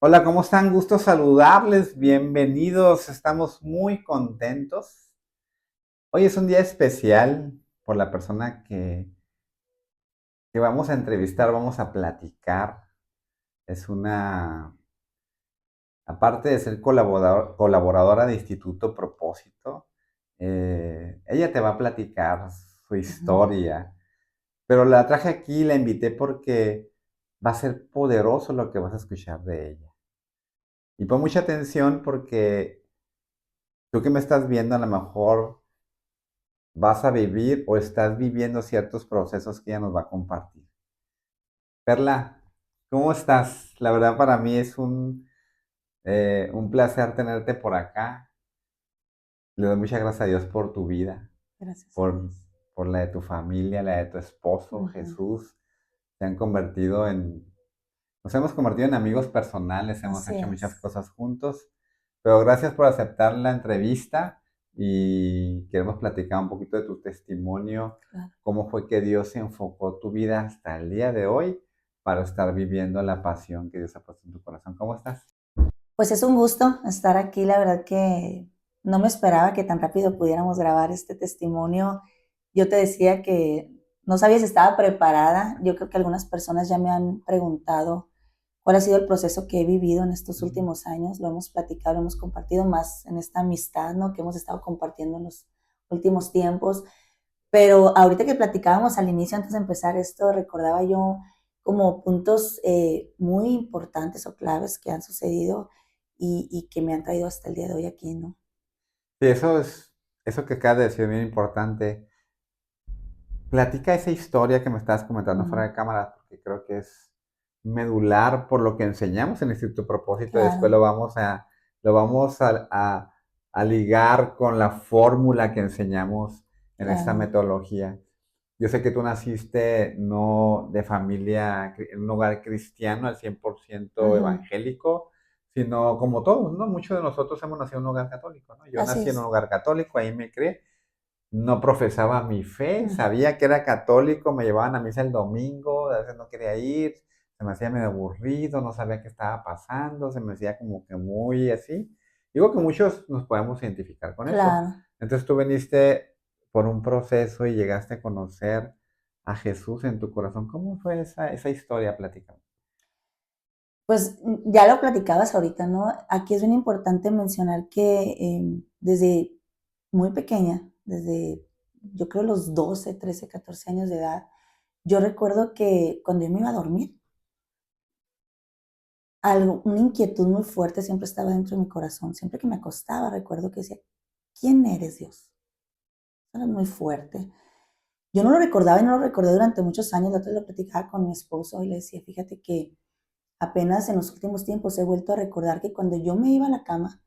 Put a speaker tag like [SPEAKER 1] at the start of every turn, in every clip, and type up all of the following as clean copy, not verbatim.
[SPEAKER 1] Hola, ¿cómo están? Gusto saludarles, bienvenidos, estamos muy contentos. Hoy es un día especial por la persona que vamos a entrevistar, vamos a platicar. Es una, aparte de ser colaboradora de Instituto Propósito, ella te va a platicar su
[SPEAKER 2] Ujú.
[SPEAKER 1] historia, pero la traje aquí, la invité porque va a ser poderoso lo que vas a escuchar de ella. Y pon mucha atención porque tú que me estás viendo, a lo mejor vas a vivir o estás viviendo ciertos procesos que ella nos va a compartir. Perla, ¿cómo estás? La verdad para mí es un placer tenerte por acá. Le doy muchas gracias a Dios por tu vida,
[SPEAKER 2] Gracias a
[SPEAKER 1] por,
[SPEAKER 2] Dios.
[SPEAKER 1] por la de tu familia, la de tu esposo,
[SPEAKER 2] Ujú.
[SPEAKER 1] Jesús. Se han convertido nos hemos convertido en amigos personales, hemos
[SPEAKER 2] Así
[SPEAKER 1] hecho muchas
[SPEAKER 2] es.
[SPEAKER 1] cosas juntos, pero gracias por aceptar la entrevista y queremos platicar un poquito de tu testimonio,
[SPEAKER 2] Claro.
[SPEAKER 1] cómo fue que Dios enfocó tu vida hasta el día de hoy para estar viviendo la pasión que Dios ha puesto en tu corazón. ¿Cómo estás?
[SPEAKER 2] Pues es un gusto estar aquí. La verdad que no me esperaba que tan rápido pudiéramos grabar este testimonio. Yo te decía que no sabía si estaba preparada. Yo creo que algunas personas ya me han preguntado cuál ha sido el proceso que he vivido en estos
[SPEAKER 1] Mm.
[SPEAKER 2] últimos años. Lo hemos platicado, lo hemos compartido más en esta amistad, ¿no? Que hemos estado compartiendo en los últimos tiempos. Pero ahorita que platicábamos al inicio, antes de empezar esto, recordaba yo como puntos muy importantes o claves que han sucedido y que me han traído hasta el día de hoy aquí, ¿no?
[SPEAKER 1] Sí, eso que acabas de decir es bien importante. Platica esa historia que me estabas comentando fuera
[SPEAKER 2] Ujú.
[SPEAKER 1] de cámara, porque creo que es medular por lo que enseñamos en el Instituto Propósito. Después
[SPEAKER 2] Claro,
[SPEAKER 1] lo vamos a ligar con la fórmula que enseñamos en esta
[SPEAKER 2] claro.
[SPEAKER 1] metodología. Yo sé que tú naciste no de familia, en un hogar cristiano al 100%
[SPEAKER 2] Ujú.
[SPEAKER 1] evangélico, sino como todos, ¿no? Muchos de nosotros hemos nacido en un hogar católico, ¿no? Yo
[SPEAKER 2] Así
[SPEAKER 1] nací en un
[SPEAKER 2] es.
[SPEAKER 1] hogar católico, ahí me crié. No profesaba mi fe,
[SPEAKER 2] Mm.
[SPEAKER 1] sabía que era católico, me llevaban a misa el domingo, a veces no quería ir, se me hacía medio aburrido, no sabía qué estaba pasando, se me hacía como que muy así. Digo que muchos nos podemos identificar con eso.
[SPEAKER 2] Claro.
[SPEAKER 1] Entonces tú viniste por un proceso y llegaste a conocer a Jesús en tu corazón. ¿Cómo fue esa historia? Platícame.
[SPEAKER 2] Pues ya lo platicabas ahorita, ¿no? Aquí es bien importante mencionar que desde muy pequeña, desde yo creo los 12, 13, 14 años de edad, yo recuerdo que cuando yo me iba a dormir, algo, una inquietud muy fuerte siempre estaba dentro de mi corazón. Siempre que me acostaba, recuerdo que decía: "¿Quién eres, Dios?". Era muy fuerte. Yo no lo recordaba y no lo recordé durante muchos años. La otra vez lo platicaba con mi esposo y le decía: "Fíjate que apenas en los últimos tiempos he vuelto a recordar que cuando yo me iba a la cama,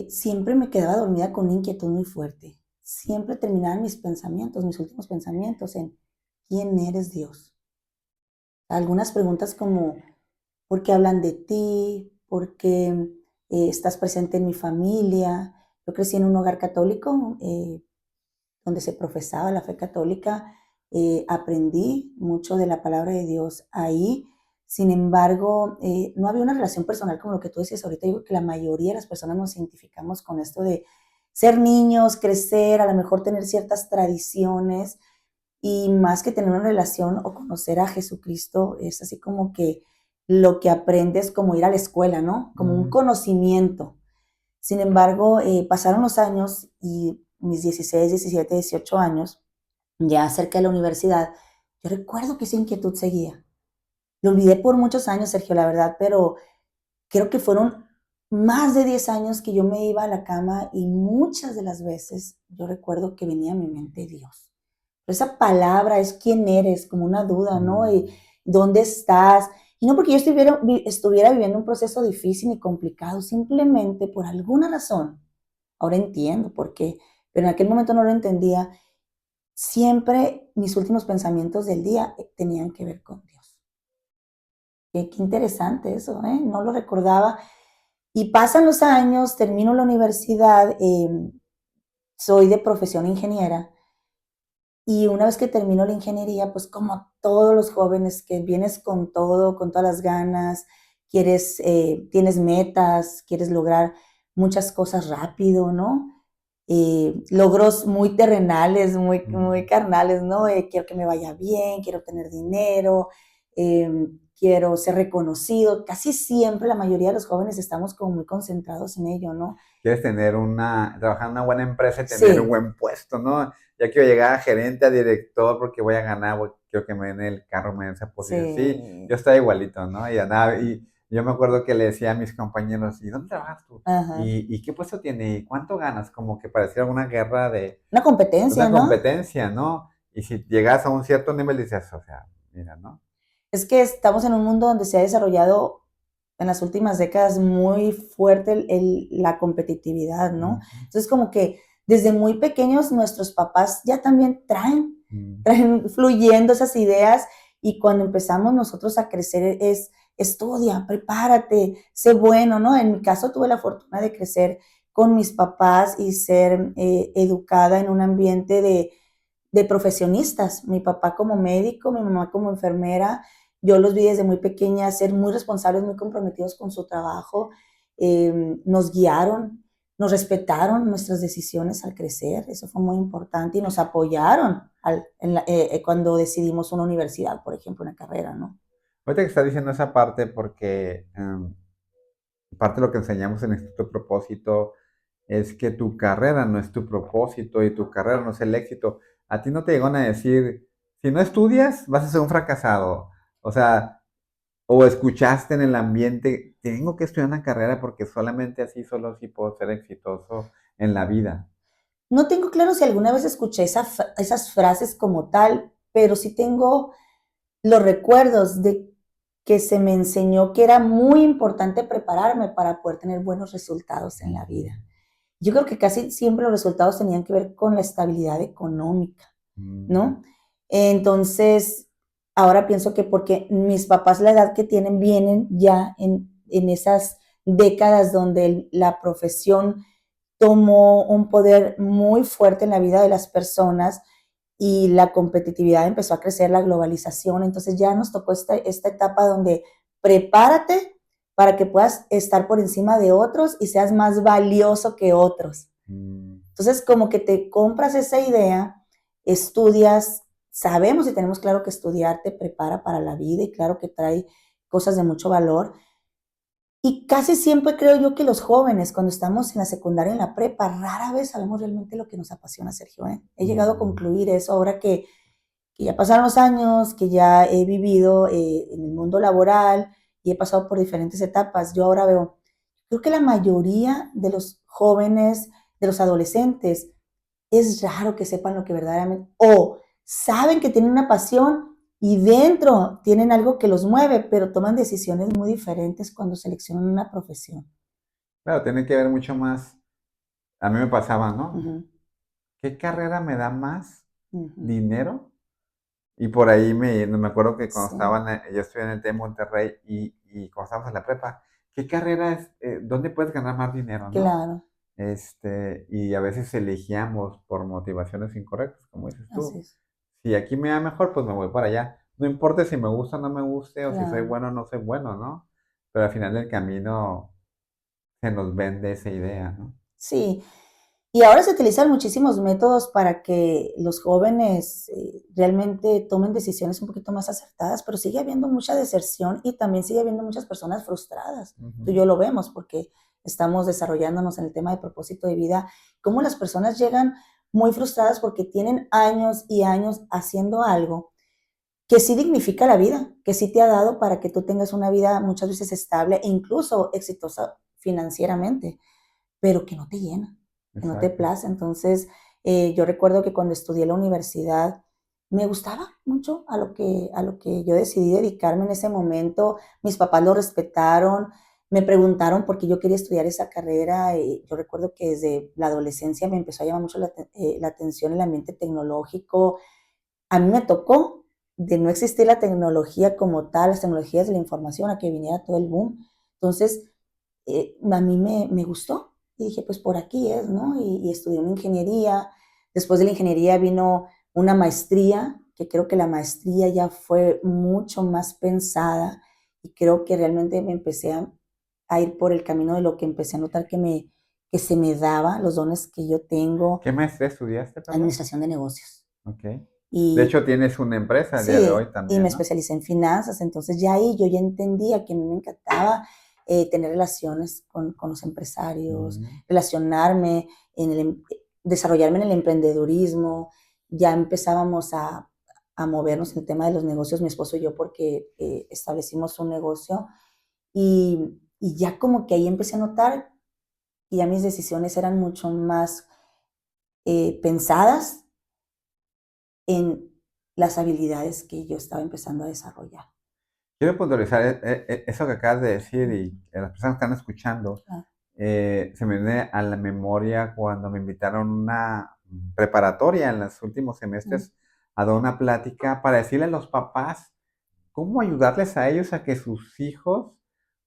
[SPEAKER 2] siempre me quedaba dormida con una inquietud muy fuerte. Siempre terminaban mis pensamientos, mis últimos pensamientos en: "¿Quién eres, Dios?". Algunas preguntas como: ¿por qué hablan de ti? ¿Por qué estás presente en mi familia? Yo crecí en un hogar católico donde se profesaba la fe católica. Aprendí mucho de la palabra de Dios ahí. Sin embargo, no había una relación personal como lo que tú decías ahorita. Yo creo que la mayoría de las personas nos identificamos con esto de ser niños, crecer, a lo mejor tener ciertas tradiciones y más que tener una relación o conocer a Jesucristo, es así como que lo que aprendes como ir a la escuela, ¿no? Como un
[SPEAKER 1] Mm.
[SPEAKER 2] conocimiento. Sin embargo, pasaron los años y mis 16, 17, 18 años, ya cerca de la universidad, yo recuerdo que esa inquietud seguía. Lo olvidé por muchos años, Sergio, la verdad, pero creo que fueron más de 10 años que yo me iba a la cama y muchas de las veces yo recuerdo que venía a mi mente Dios. Esa palabra es quién eres, como una duda, ¿no?
[SPEAKER 1] Mm.
[SPEAKER 2] Y dónde estás. Y no porque yo estuviera viviendo un proceso difícil y complicado, simplemente por alguna razón. Ahora entiendo por qué, pero en aquel momento no lo entendía. Siempre mis últimos pensamientos del día tenían que ver con Dios. Qué interesante eso, ¿eh? No lo recordaba. Y pasan los años, termino la universidad, soy de profesión ingeniera. Y una vez que termino la ingeniería, pues como todos los jóvenes que vienes con todo, con todas las ganas, tienes metas, quieres lograr muchas cosas rápido, ¿no? Logros muy terrenales, muy carnales, ¿no? Quiero que me vaya bien, quiero tener dinero, quiero ser reconocido. Casi siempre la mayoría de los jóvenes estamos como muy concentrados en ello, ¿no?
[SPEAKER 1] Quieres trabajar en una buena empresa y tener un
[SPEAKER 2] Sí,
[SPEAKER 1] buen puesto, ¿no? Ya quiero llegar a gerente, a director, porque voy a ganar, quiero que me den el carro, me den esa posición. Sí, yo
[SPEAKER 2] sí,
[SPEAKER 1] estaba igualito, ¿no? Y andaba, y yo me acuerdo que le decía a mis compañeros, ¿y dónde trabajas tú?
[SPEAKER 2] ajá.
[SPEAKER 1] ¿Y qué puesto tiene? ¿Y cuánto ganas? Como que parecía una guerra de
[SPEAKER 2] Una competencia,
[SPEAKER 1] una
[SPEAKER 2] ¿no?
[SPEAKER 1] competencia, ¿no? Y si llegas a un cierto nivel, dices, o sea, mira, ¿no?
[SPEAKER 2] Es que estamos en un mundo donde se ha desarrollado en las últimas décadas muy fuerte la competitividad, ¿no?
[SPEAKER 1] Ujú,
[SPEAKER 2] Entonces, como que desde muy pequeños nuestros papás ya también
[SPEAKER 1] mm.
[SPEAKER 2] traen fluyendo esas ideas y cuando empezamos nosotros a crecer es estudia, prepárate, sé bueno, ¿no? En mi caso tuve la fortuna de crecer con mis papás y ser educada en un ambiente de profesionistas, mi papá como médico, mi mamá como enfermera, yo los vi desde muy pequeña ser muy responsables, muy comprometidos con su trabajo, nos guiaron, nos respetaron nuestras decisiones al crecer, eso fue muy importante, y nos apoyaron cuando decidimos una universidad, por ejemplo, una carrera, ¿no?
[SPEAKER 1] Ahorita que estás diciendo esa parte, porque parte de lo que enseñamos en el Instituto Propósito es que tu carrera no es tu propósito y tu carrera no es el éxito. A ti no te llegan a decir, si no estudias, vas a ser un fracasado. O sea, o escuchaste en el ambiente, tengo que estudiar una carrera porque solamente así, solo así puedo ser exitoso en la vida.
[SPEAKER 2] No tengo claro si alguna vez escuché esas frases como tal, pero sí tengo los recuerdos de que se me enseñó que era muy importante prepararme para poder tener buenos resultados en la vida. Yo creo que casi siempre los resultados tenían que ver con la estabilidad económica,
[SPEAKER 1] Mm,
[SPEAKER 2] ¿no? Entonces, ahora pienso que porque mis papás la edad que tienen vienen ya en esas décadas donde la profesión tomó un poder muy fuerte en la vida de las personas y la competitividad empezó a crecer, la globalización. Entonces ya nos tocó esta etapa donde prepárate para que puedas estar por encima de otros y seas más valioso que otros.
[SPEAKER 1] mm.
[SPEAKER 2] Entonces como que te compras esa idea, estudias, sabemos y tenemos claro que estudiar te prepara para la vida y claro que trae cosas de mucho valor, y casi siempre creo yo que los jóvenes, cuando estamos en la secundaria, en la prepa, rara vez sabemos realmente lo que nos apasiona, Sergio, ¿eh? He llegado a
[SPEAKER 1] Mm.
[SPEAKER 2] concluir eso ahora que ya pasaron los años, que ya he vivido en el mundo laboral y he pasado por diferentes etapas. Yo ahora veo, creo que la mayoría de los jóvenes, de los adolescentes, es raro que sepan lo que verdaderamente, o saben que tienen una pasión y dentro tienen algo que los mueve, pero toman decisiones muy diferentes cuando seleccionan una profesión.
[SPEAKER 1] Claro, tiene que ver mucho más. A mí me pasaba, ¿no?
[SPEAKER 2] Ujú,
[SPEAKER 1] ¿Qué carrera me da más
[SPEAKER 2] ujú.
[SPEAKER 1] dinero? Y por ahí no me acuerdo que cuando
[SPEAKER 2] Sí,
[SPEAKER 1] yo estuve en el TEC de Monterrey y cuando estábamos en la prepa, ¿qué carrera es, dónde puedes ganar más dinero, no?
[SPEAKER 2] claro,
[SPEAKER 1] Y a veces elegíamos por motivaciones incorrectas, como dices
[SPEAKER 2] así
[SPEAKER 1] tú.
[SPEAKER 2] es,
[SPEAKER 1] Si aquí me va mejor, pues me voy para allá. No importa si me gusta o no me guste, o si soy
[SPEAKER 2] claro.
[SPEAKER 1] bueno o no soy bueno, ¿no? Pero al final del camino se nos vende esa idea, ¿no?
[SPEAKER 2] Sí, y ahora se utilizan muchísimos métodos para que los jóvenes realmente tomen decisiones un poquito más acertadas, pero sigue habiendo mucha deserción y también sigue habiendo muchas personas frustradas. Tú y
[SPEAKER 1] Ujú.
[SPEAKER 2] yo lo vemos porque estamos desarrollándonos en el tema de propósito de vida, cómo las personas llegan muy frustradas porque tienen años y años haciendo algo que sí dignifica la vida, que sí te ha dado para que tú tengas una vida muchas veces estable e incluso exitosa financieramente, pero que no te llena, que no te
[SPEAKER 1] Exacto.
[SPEAKER 2] place. Entonces, yo recuerdo que cuando estudié en la universidad, me gustaba mucho a lo que yo decidí dedicarme en ese momento. Mis papás lo respetaron, me preguntaron por qué yo quería estudiar esa carrera. Yo recuerdo que desde la adolescencia me empezó a llamar mucho la atención el ambiente tecnológico. A mí me tocó de no existir la tecnología como tal, las tecnologías de la información, a que viniera todo el boom. Entonces, a mí me gustó y dije, pues por aquí es, ¿no? Y estudié una ingeniería. Después de la ingeniería vino una maestría, que creo que la maestría ya fue mucho más pensada y creo que realmente me empecé a ir por el camino de lo que empecé a notar que se me daba, los dones que yo tengo,
[SPEAKER 1] ¿Qué maestría estudiaste, perdón?
[SPEAKER 2] administración de negocios.
[SPEAKER 1] Ok. De
[SPEAKER 2] Y
[SPEAKER 1] hecho, tienes una empresa al día de
[SPEAKER 2] sí,
[SPEAKER 1] hoy
[SPEAKER 2] y me
[SPEAKER 1] también, ¿no?
[SPEAKER 2] especialicé en finanzas, entonces ya ahí yo ya entendía que a mí me encantaba tener relaciones con los empresarios,
[SPEAKER 1] Mm.
[SPEAKER 2] relacionarme, desarrollarme en el emprendedurismo, ya empezábamos a movernos en el tema de los negocios, mi esposo y yo, porque establecimos un negocio y ya como que ahí empecé a notar que ya mis decisiones eran mucho más pensadas en las habilidades que yo estaba empezando a desarrollar.
[SPEAKER 1] Quiero puntualizar eso que acabas de decir y las personas que están escuchando.
[SPEAKER 2] Claro.
[SPEAKER 1] Se me viene a la memoria cuando me invitaron a una preparatoria en los últimos
[SPEAKER 2] Mm,
[SPEAKER 1] semestres a dar una plática para decirle a los papás cómo ayudarles a ellos a que sus hijos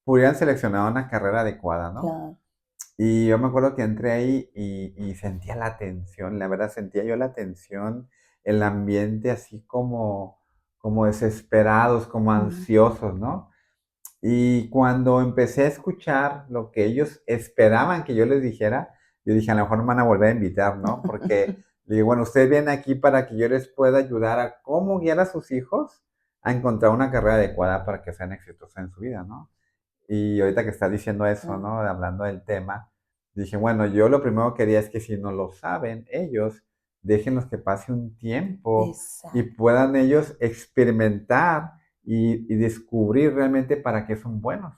[SPEAKER 1] pudieran seleccionar una carrera adecuada, ¿no?
[SPEAKER 2] claro,
[SPEAKER 1] Y yo me acuerdo que entré ahí y sentía la tensión, la verdad sentía yo la tensión, el ambiente así como desesperados, como
[SPEAKER 2] mm,
[SPEAKER 1] ansiosos, ¿no? Y cuando empecé a escuchar lo que ellos esperaban que yo les dijera, yo dije, a lo mejor no me van a volver a invitar, ¿no? Porque le digo, bueno, ustedes vienen aquí para que yo les pueda ayudar a cómo guiar a sus hijos a encontrar una carrera adecuada para que sean exitosos en su vida, ¿no? Y ahorita que estás diciendo eso,
[SPEAKER 2] claro,
[SPEAKER 1] ¿no? Hablando del tema, dije, bueno, yo lo primero que quería es que si no lo saben ellos, déjenlos que pase un tiempo y
[SPEAKER 2] exacto,
[SPEAKER 1] puedan ellos experimentar y descubrir realmente para qué son buenos.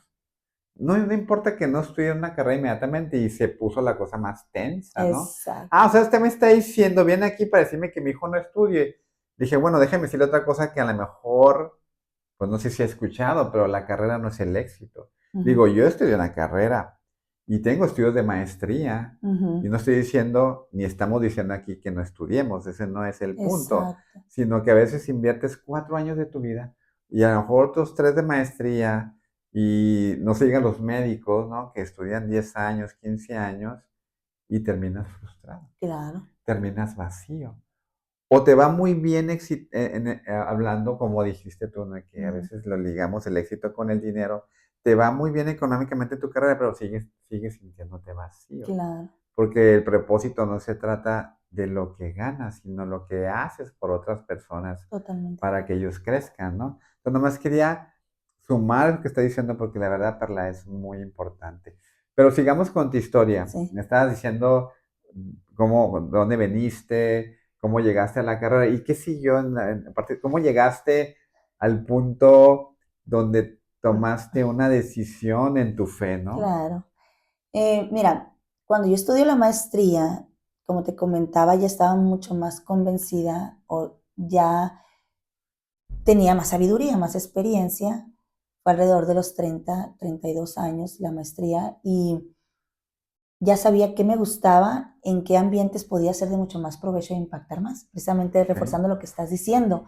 [SPEAKER 1] No, no importa que no estudien una carrera inmediatamente y se puso la cosa más tensa, ¿no?
[SPEAKER 2] exacto.
[SPEAKER 1] Ah, o sea, usted me está diciendo, viene aquí para decirme que mi hijo no estudie. Dije, bueno, déjeme decirle otra cosa que a lo mejor pues no sé si ha escuchado, pero la carrera no es el éxito.
[SPEAKER 2] Ujú,
[SPEAKER 1] Digo, yo estudié una carrera y tengo estudios de maestría y
[SPEAKER 2] ujú,
[SPEAKER 1] no estoy diciendo, ni estamos diciendo aquí que no estudiemos, ese no es el punto,
[SPEAKER 2] exacto,
[SPEAKER 1] sino que a veces inviertes 4 años de tu vida y a lo mejor otros 3 de maestría y no se digan los médicos, ¿no? Que estudian 10 años, 15 años y terminas frustrado,
[SPEAKER 2] claro,
[SPEAKER 1] terminas vacío. O te va muy bien hablando, como dijiste tú, ¿no? Que a
[SPEAKER 2] ujú,
[SPEAKER 1] veces lo ligamos el éxito con el dinero. Te va muy bien económicamente tu carrera, pero sigues sintiéndote vacío.
[SPEAKER 2] claro,
[SPEAKER 1] Porque el propósito no se trata de lo que ganas, sino lo que haces por otras personas
[SPEAKER 2] totalmente.
[SPEAKER 1] para que ellos crezcan, ¿no? Entonces, nomás quería sumar lo que está diciendo, porque la verdad, Perla, es muy importante. Pero sigamos con tu historia.
[SPEAKER 2] Sí.
[SPEAKER 1] Me estabas diciendo cómo, dónde veniste, cómo llegaste a la carrera y qué siguió cómo llegaste al punto donde tomaste una decisión en tu fe, ¿no?
[SPEAKER 2] Claro. Mira, cuando yo estudié la maestría, como te comentaba, ya estaba mucho más convencida o ya tenía más sabiduría, más experiencia. Fue alrededor de los 30, 32 años la maestría y ya sabía qué me gustaba, en qué ambientes podía ser de mucho más provecho e impactar más, precisamente
[SPEAKER 1] Ok.
[SPEAKER 2] reforzando lo que estás diciendo.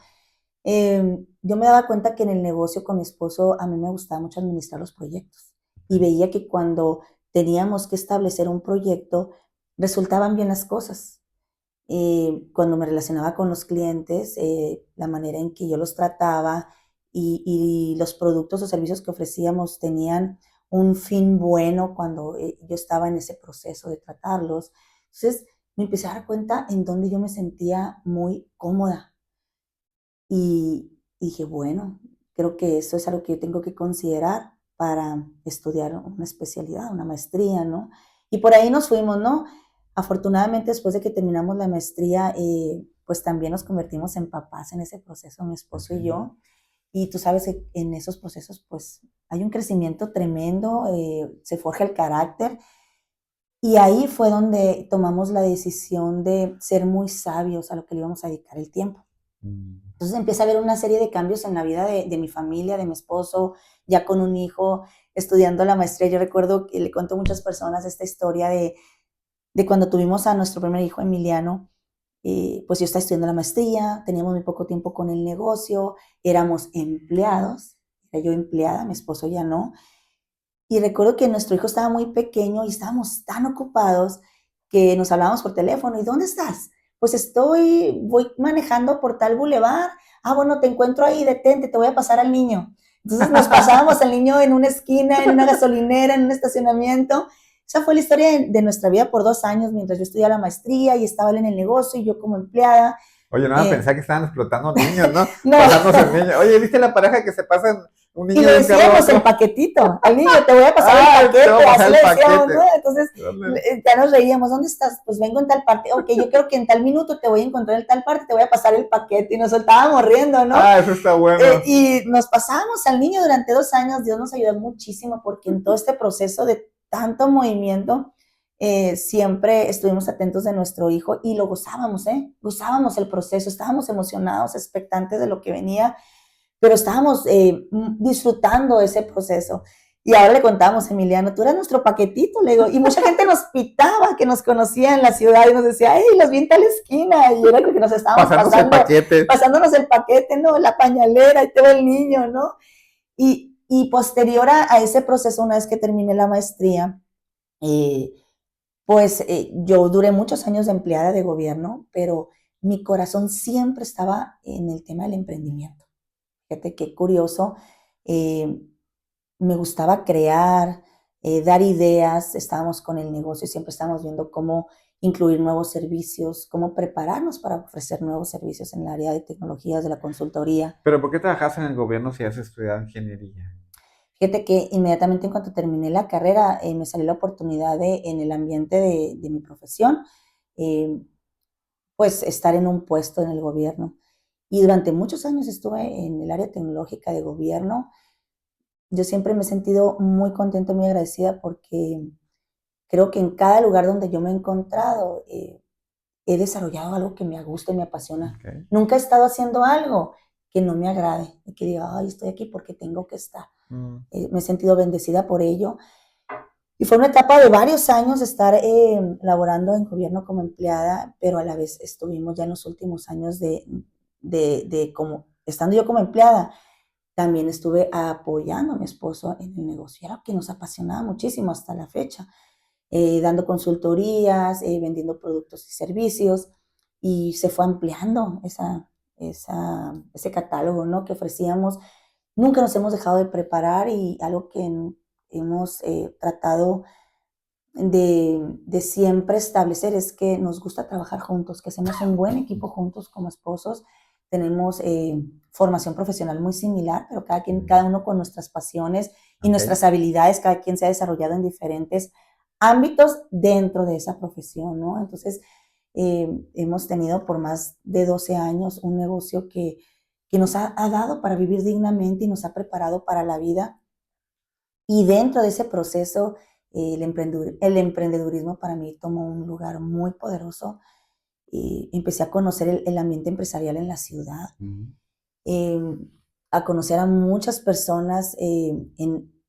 [SPEAKER 2] Yo me daba cuenta que en el negocio con mi esposo a mí me gustaba mucho administrar los proyectos y veía que cuando teníamos que establecer un proyecto resultaban bien las cosas. Cuando me relacionaba con los clientes, la manera en que yo los trataba y los productos o servicios que ofrecíamos tenían un fin bueno cuando yo estaba en ese proceso de tratarlos. Entonces me empecé a dar cuenta en donde yo me sentía muy cómoda y dije, bueno, creo que eso es algo que yo tengo que considerar para estudiar una especialidad, una maestría, ¿no? Y por ahí nos fuimos, ¿no? Afortunadamente, después de que terminamos la maestría, pues también nos convertimos en papás en ese proceso, mi esposo y
[SPEAKER 1] Ok.
[SPEAKER 2] yo. Y tú sabes que en esos procesos, pues hay un crecimiento tremendo, se forja el carácter. Y ahí fue donde tomamos la decisión de ser muy sabios a lo que le íbamos a dedicar el tiempo.
[SPEAKER 1] Mm.
[SPEAKER 2] Entonces empieza a haber una serie de cambios en la vida de mi familia, de mi esposo, ya con un hijo, estudiando la maestría. Yo recuerdo que le cuento a muchas personas esta historia de cuando tuvimos a nuestro primer hijo, Emiliano, pues yo estaba estudiando la maestría, teníamos muy poco tiempo con el negocio, éramos empleados, era yo empleada, mi esposo ya no. Y recuerdo que nuestro hijo estaba muy pequeño y estábamos tan ocupados que nos hablábamos por teléfono. ¿Y dónde estás? Pues voy manejando por tal bulevar. Ah, bueno, te encuentro ahí, detente, te voy a pasar al niño. Entonces nos pasábamos al niño en una esquina, en una gasolinera, en un estacionamiento. Esa fue la historia de nuestra vida por 2 años, mientras yo estudiaba la maestría y estaba él en el negocio y yo como empleada.
[SPEAKER 1] Oye, no,
[SPEAKER 2] Eh,
[SPEAKER 1] pensaba que estaban explotando niños, ¿no?
[SPEAKER 2] no,
[SPEAKER 1] Pasándose el niño. Oye, ¿viste la pareja que se pasan un
[SPEAKER 2] y
[SPEAKER 1] niño
[SPEAKER 2] le
[SPEAKER 1] de un carro a
[SPEAKER 2] decíamos el
[SPEAKER 1] otro?
[SPEAKER 2] paquetito al niño, te voy a pasar el
[SPEAKER 1] Te voy
[SPEAKER 2] paquete,
[SPEAKER 1] a
[SPEAKER 2] así
[SPEAKER 1] pasar
[SPEAKER 2] le
[SPEAKER 1] el
[SPEAKER 2] decíamos, ¿no?
[SPEAKER 1] paquete.
[SPEAKER 2] Entonces
[SPEAKER 1] Órale.
[SPEAKER 2] ya nos reíamos, ¿dónde estás? Pues vengo en tal parte, ok, yo creo que en tal minuto te voy a encontrar en tal parte, te voy a pasar el paquete, y nos soltábamos riendo, ¿no?
[SPEAKER 1] Eso está bueno.
[SPEAKER 2] Y nos pasábamos al niño durante 2 años. Dios nos ayudó muchísimo porque en todo este proceso de tanto movimiento, siempre estuvimos atentos de nuestro hijo y lo gozábamos, gozábamos el proceso, estábamos emocionados, expectantes de lo que venía, pero estábamos disfrutando ese proceso. Y ahora le contamos, Emiliano, tú eras nuestro paquetito, le digo, y mucha gente nos pitaba, que nos conocía en la ciudad y nos decía, hey, los vi en tal esquina, y era porque nos estábamos
[SPEAKER 1] Pasándose el paquete.
[SPEAKER 2] pasándonos el paquete, ¿no? La pañalera, y te va el niño, ¿no? Y posterior a ese proceso, una vez que terminé la maestría, eh, pues yo duré muchos años de empleada de gobierno, pero mi corazón siempre estaba en el tema del emprendimiento. Fíjate qué curioso. eh, Me gustaba crear, dar ideas, estábamos con el negocio y siempre estábamos viendo cómo incluir nuevos servicios, cómo prepararnos para ofrecer nuevos servicios en el área de tecnologías, de la consultoría.
[SPEAKER 1] Pero ¿por qué trabajas en el gobierno si has estudiado ingeniería?
[SPEAKER 2] Fíjate que inmediatamente en cuanto terminé la carrera, me salió la oportunidad en el ambiente de mi profesión, eh, pues estar en un puesto en el gobierno. Y durante muchos años estuve en el área tecnológica de gobierno. Yo siempre me he sentido muy contenta, muy agradecida porque creo que en cada lugar donde yo me he encontrado, he desarrollado algo que me gusta y me apasiona.
[SPEAKER 1] Okay.
[SPEAKER 2] Nunca he estado haciendo algo que no me agrade y que diga, ay, estoy aquí porque tengo que estar. Me he sentido bendecida por ello. Y fue una etapa de varios años de estar laborando en gobierno como empleada, pero a la vez estuvimos ya en los últimos años de como, estando yo como empleada, también estuve apoyando a mi esposo en el negocio. Era que nos apasionaba muchísimo hasta la fecha, dando consultorías, vendiendo productos y servicios, y se fue ampliando ese catálogo, ¿no? Que ofrecíamos. Nunca nos hemos dejado de preparar y algo que hemos tratado de siempre establecer es que nos gusta trabajar juntos, que hacemos un buen equipo juntos como esposos. Tenemos formación profesional muy similar, pero cada uno con nuestras pasiones y nuestras habilidades, cada quien se ha desarrollado en diferentes ámbitos dentro de esa profesión, ¿no? Entonces, hemos tenido por más de 12 años un negocio que nos ha dado para vivir dignamente y nos ha preparado para la vida. Y dentro de ese proceso, el emprendedurismo para mí tomó un lugar muy poderoso. Y empecé a conocer el ambiente empresarial en la ciudad, eh, a conocer a muchas personas,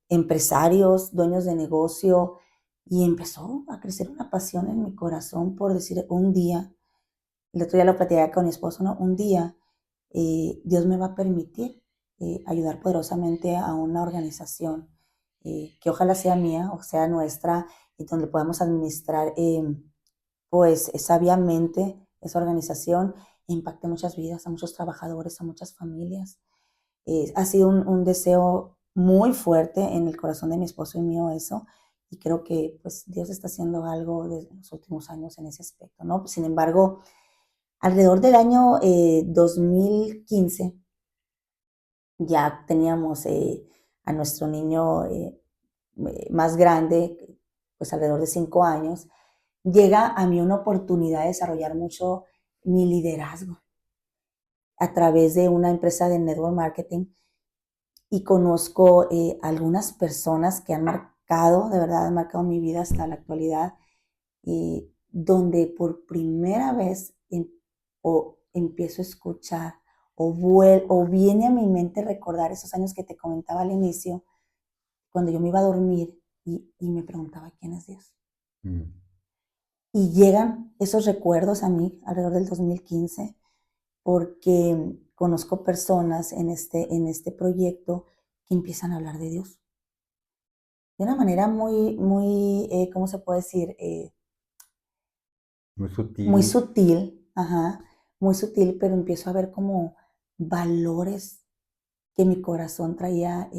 [SPEAKER 2] empresarios, dueños de negocio, y empezó a crecer una pasión en mi corazón por decir, un día, el otro día lo platicaba con mi esposo, ¿no? Un día Dios me va a permitir ayudar poderosamente a una organización que ojalá sea mía o sea nuestra, y donde podamos administrar pues sabiamente esa organización e impacte muchas vidas, a muchos trabajadores, a muchas familias. Ha sido un deseo muy fuerte en el corazón de mi esposo y mío eso, y creo que pues Dios está haciendo algo de los últimos años en ese aspecto, ¿no? Sin embargo, alrededor del año 2015 ya teníamos a nuestro niño más grande, pues alrededor de 5 años. Llega a mí una oportunidad de desarrollar mucho mi liderazgo a través de una empresa de network marketing, y conozco algunas personas que han marcado, de verdad, han marcado mi vida hasta la actualidad, donde por primera vez o empiezo a escuchar o viene a mi mente recordar esos años que te comentaba al inicio, cuando yo me iba a dormir y me preguntaba quién es Dios. Y llegan esos recuerdos a mí alrededor del 2015 porque conozco personas en este proyecto que empiezan a hablar de Dios. De una manera ¿cómo se puede decir?
[SPEAKER 1] Muy
[SPEAKER 2] Muy
[SPEAKER 1] sutil.
[SPEAKER 2] sutil, ajá, muy sutil, pero empiezo a ver como valores que mi corazón traía,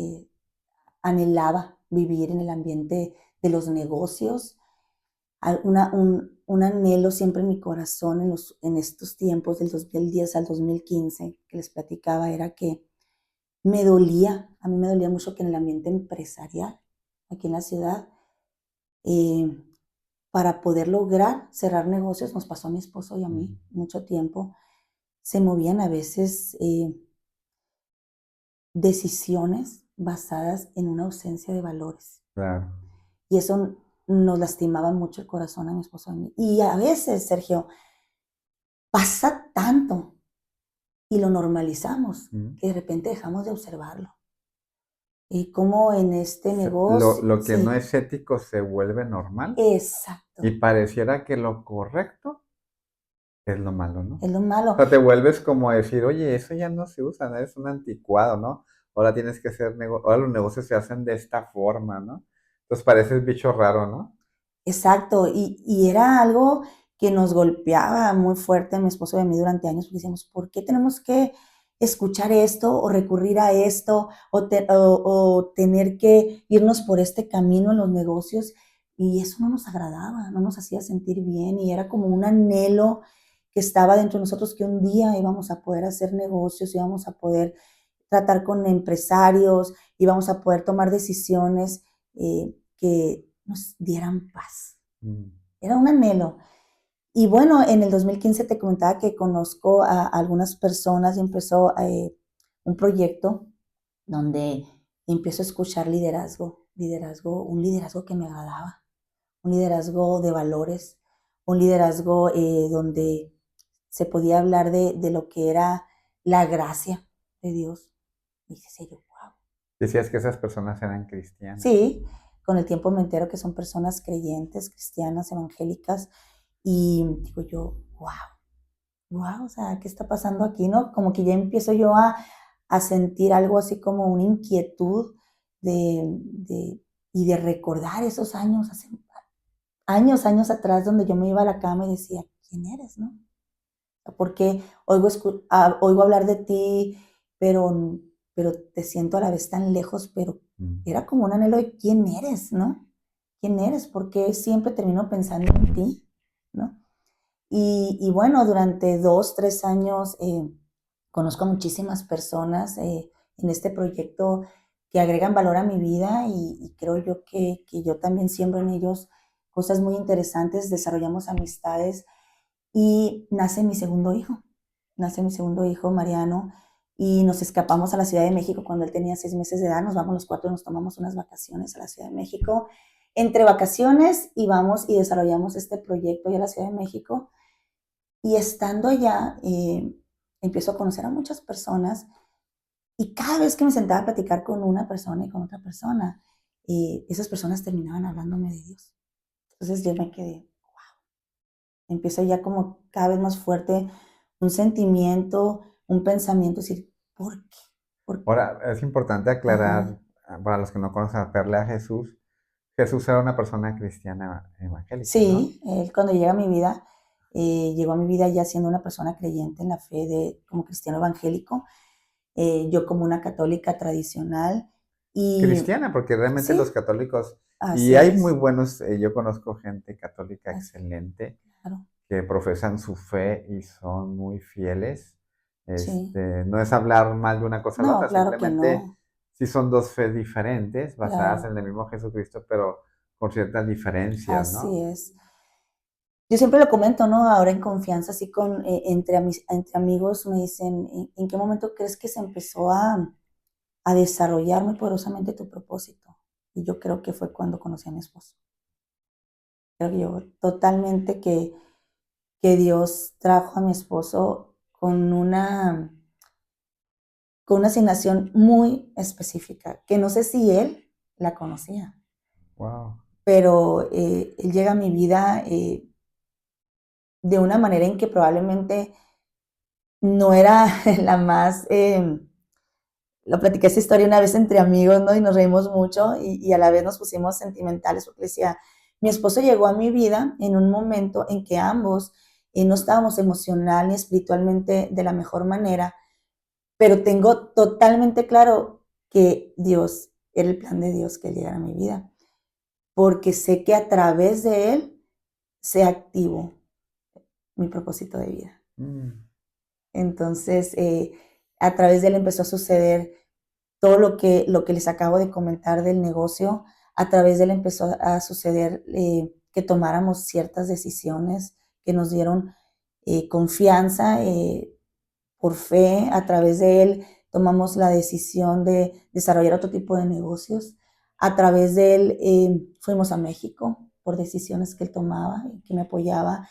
[SPEAKER 2] anhelaba vivir en el ambiente de los negocios. Un anhelo siempre en mi corazón en estos tiempos del 2010 al 2015 que les platicaba era que a mí me dolía mucho que en el ambiente empresarial, aquí en la ciudad, eh, para poder lograr cerrar negocios, nos pasó a mi esposo y a mí mucho tiempo, se movían a veces decisiones basadas en una ausencia de valores.
[SPEAKER 1] Claro.
[SPEAKER 2] Y eso nos lastimaba mucho el corazón a mi esposo y a mí. Y a veces, Sergio, pasa tanto y lo normalizamos que de repente dejamos de observarlo. Y como en este negocio,
[SPEAKER 1] Lo que no
[SPEAKER 2] sí,
[SPEAKER 1] es ético se vuelve normal y
[SPEAKER 2] exacto,
[SPEAKER 1] pareciera que lo correcto es lo malo, ¿no?
[SPEAKER 2] es lo
[SPEAKER 1] O
[SPEAKER 2] malo.
[SPEAKER 1] sea, te vuelves como a decir, oye, eso ya no se usa, ¿no? Es un anticuado, ¿no? Ahora tienes que hacer ahora los negocios se hacen de esta forma, ¿no? Entonces pareces bicho raro, ¿no?
[SPEAKER 2] Exacto, y era algo que nos golpeaba muy fuerte a mi esposo y a mí durante años, porque decíamos, ¿por qué tenemos que escuchar esto o recurrir a esto o tener que irnos por este camino en los negocios? Y eso no nos agradaba, no nos hacía sentir bien y era como un anhelo que estaba dentro de nosotros que un día íbamos a poder hacer negocios, íbamos a poder tratar con empresarios, íbamos a poder tomar decisiones que nos dieran paz.
[SPEAKER 1] Mm.
[SPEAKER 2] Era un anhelo. Y bueno, en el 2015 te comentaba que conozco a algunas personas y empezó un proyecto donde empiezo a escuchar un liderazgo que me agradaba, un liderazgo de valores, un liderazgo donde se podía hablar de lo que era la gracia de Dios. Y decía yo, wow.
[SPEAKER 1] Decías que esas personas eran cristianas.
[SPEAKER 2] Sí, con el tiempo me entero que son personas creyentes, cristianas, evangélicas, y digo yo, wow, o sea, ¿qué está pasando aquí, no? Como que ya empiezo yo a sentir algo así como una inquietud de, y de recordar esos años, hace años atrás, donde yo me iba a la cama y decía, ¿quién eres, no? Porque oigo hablar de ti, pero te siento a la vez tan lejos, pero
[SPEAKER 1] Mm.
[SPEAKER 2] era como un anhelo de quién eres, ¿no? ¿Quién eres? Porque siempre termino pensando en ti, ¿no? Y bueno, durante 2, 3 años conozco a muchísimas personas en este proyecto que agregan valor a mi vida y creo yo que yo también siembro en ellos cosas muy interesantes, desarrollamos amistades y nace mi segundo hijo, Mariano, y nos escapamos a la Ciudad de México cuando él tenía 6 meses de edad, nos vamos los cuatro y nos tomamos unas vacaciones a la Ciudad de México. Entre vacaciones y vamos y desarrollamos este proyecto allá en la Ciudad de México y estando allá empiezo a conocer a muchas personas y cada vez que me sentaba a platicar con una persona y con otra persona, esas personas terminaban hablándome de Dios. Entonces yo me quedé, empieza ya como cada vez más fuerte un sentimiento, un pensamiento, decir, ¿por qué? ¿Por qué?
[SPEAKER 1] Ahora, es importante aclarar,
[SPEAKER 2] Ajá.
[SPEAKER 1] para los que no conocen a Perle a Jesús, Jesús era una persona cristiana evangélica, ¿no?
[SPEAKER 2] Sí, él cuando llega a mi vida, llegó a mi vida ya siendo una persona creyente en la fe como cristiano evangélico, yo como una católica tradicional y
[SPEAKER 1] Cristiana, porque realmente los
[SPEAKER 2] sí,
[SPEAKER 1] católicos, y
[SPEAKER 2] así
[SPEAKER 1] hay muy
[SPEAKER 2] es,
[SPEAKER 1] buenos, yo conozco gente católica
[SPEAKER 2] así,
[SPEAKER 1] excelente
[SPEAKER 2] claro,
[SPEAKER 1] que profesan su fe y son muy fieles.
[SPEAKER 2] sí.
[SPEAKER 1] No es hablar mal de una cosa a la
[SPEAKER 2] No,
[SPEAKER 1] otra,
[SPEAKER 2] claro que
[SPEAKER 1] simplemente
[SPEAKER 2] no,
[SPEAKER 1] sí son dos fe diferentes, basadas
[SPEAKER 2] claro,
[SPEAKER 1] en el mismo Jesucristo, pero con ciertas diferencias,
[SPEAKER 2] así
[SPEAKER 1] ¿no?
[SPEAKER 2] es. Yo siempre lo comento, ¿no? Ahora en confianza, así entre amigos me dicen, ¿en qué momento crees que se empezó a desarrollar muy poderosamente tu propósito? Y yo creo que fue cuando conocí a mi esposo. Creo que yo totalmente que Dios trajo a mi esposo con una asignación muy específica, que no sé si él la conocía,
[SPEAKER 1] Wow.
[SPEAKER 2] pero él llega a mi vida de una manera en que probablemente no era la más, lo platiqué esta historia una vez entre amigos, ¿no? Y nos reímos mucho y a la vez nos pusimos sentimentales porque decía, mi esposo llegó a mi vida en un momento en que ambos no estábamos emocional ni espiritualmente de la mejor manera, pero tengo totalmente claro que Dios, era el plan de Dios que Él llegara a mi vida, porque sé que a través de Él se activó mi propósito de vida.
[SPEAKER 1] Mm.
[SPEAKER 2] Entonces, a través de Él empezó a suceder todo lo que les acabo de comentar del negocio. A través de Él empezó a suceder que tomáramos ciertas decisiones que nos dieron confianza, por fe. A través de Él tomamos la decisión de desarrollar otro tipo de negocios. A través de Él fuimos a México por decisiones que Él tomaba y que me apoyaba.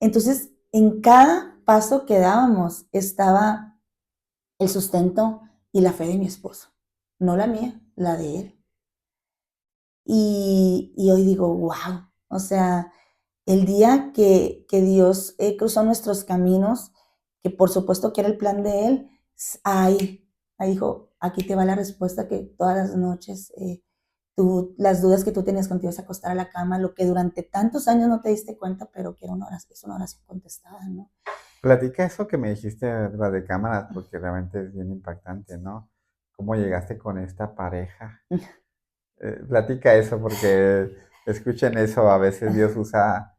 [SPEAKER 2] Entonces, en cada paso que dábamos estaba el sustento y la fe de mi esposo, no la mía, la de él. Y hoy digo, wow, o sea, el día que Dios cruzó nuestros caminos, que por supuesto que era el plan de Él, ahí dijo, aquí te va la respuesta que todas las noches, las dudas que tú tenías cuando te ibas a acostar a la cama, lo que durante tantos años no te diste cuenta, pero que era es una oración contestada, ¿no?
[SPEAKER 1] Platica eso que me dijiste la de cámaras, porque realmente es bien impactante, ¿no? ¿Cómo llegaste con esta pareja? Platica eso, porque escuchen eso, a veces Dios usa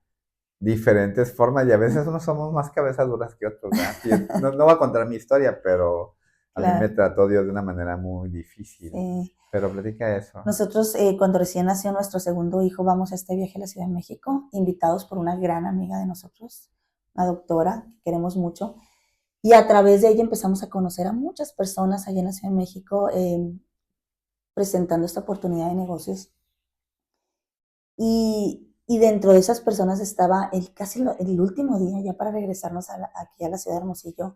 [SPEAKER 1] diferentes formas y a veces unos somos más cabezas duras que otros, ¿verdad? No, no voy a contar mi historia, pero a mí me
[SPEAKER 2] Claro,
[SPEAKER 1] trató Dios de una manera muy difícil.
[SPEAKER 2] sí.
[SPEAKER 1] Pero platica eso.
[SPEAKER 2] Nosotros, cuando recién nació nuestro segundo hijo, vamos a este viaje a la Ciudad de México, invitados por una gran amiga de nosotros, una doctora que queremos mucho. Y a través de ella empezamos a conocer a muchas personas allá en la Ciudad de México, presentando esta oportunidad de negocios. Y dentro de esas personas estaba el último día, ya para regresarnos aquí a la ciudad de Hermosillo.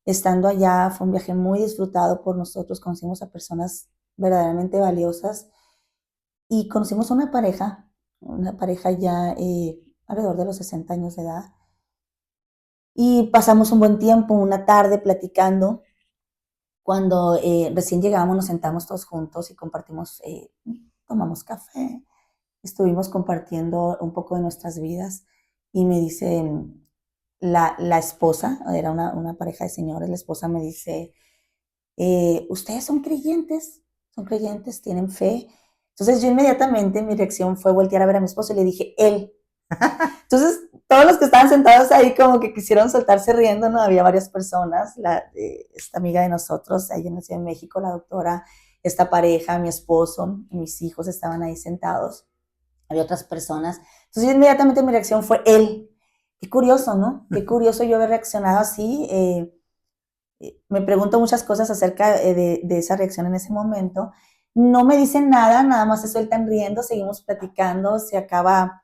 [SPEAKER 2] Estando allá, fue un viaje muy disfrutado por nosotros, conocimos a personas verdaderamente valiosas y conocimos a una pareja ya alrededor de los 60 años de edad. Y pasamos un buen tiempo, una tarde platicando. Cuando recién llegamos, nos sentamos todos juntos y compartimos, tomamos café, estuvimos compartiendo un poco de nuestras vidas y me dice la esposa, era una pareja de señores, la esposa me dice, ¿ustedes son creyentes, tienen fe? Entonces yo inmediatamente mi reacción fue voltear a ver a mi esposo y le dije, él. Entonces todos los que estaban sentados ahí como que quisieron soltarse riendo, ¿no? Había varias personas, esta amiga de nosotros, ahí en la Ciudad de México, la doctora, esta pareja, mi esposo, mis hijos estaban ahí sentados, había otras personas. Entonces inmediatamente mi reacción fue él. Qué curioso, ¿no? Qué curioso yo haber reaccionado así. Me pregunto muchas cosas acerca de esa reacción en ese momento. No me dicen nada, nada más se sueltan riendo, seguimos platicando, se acaba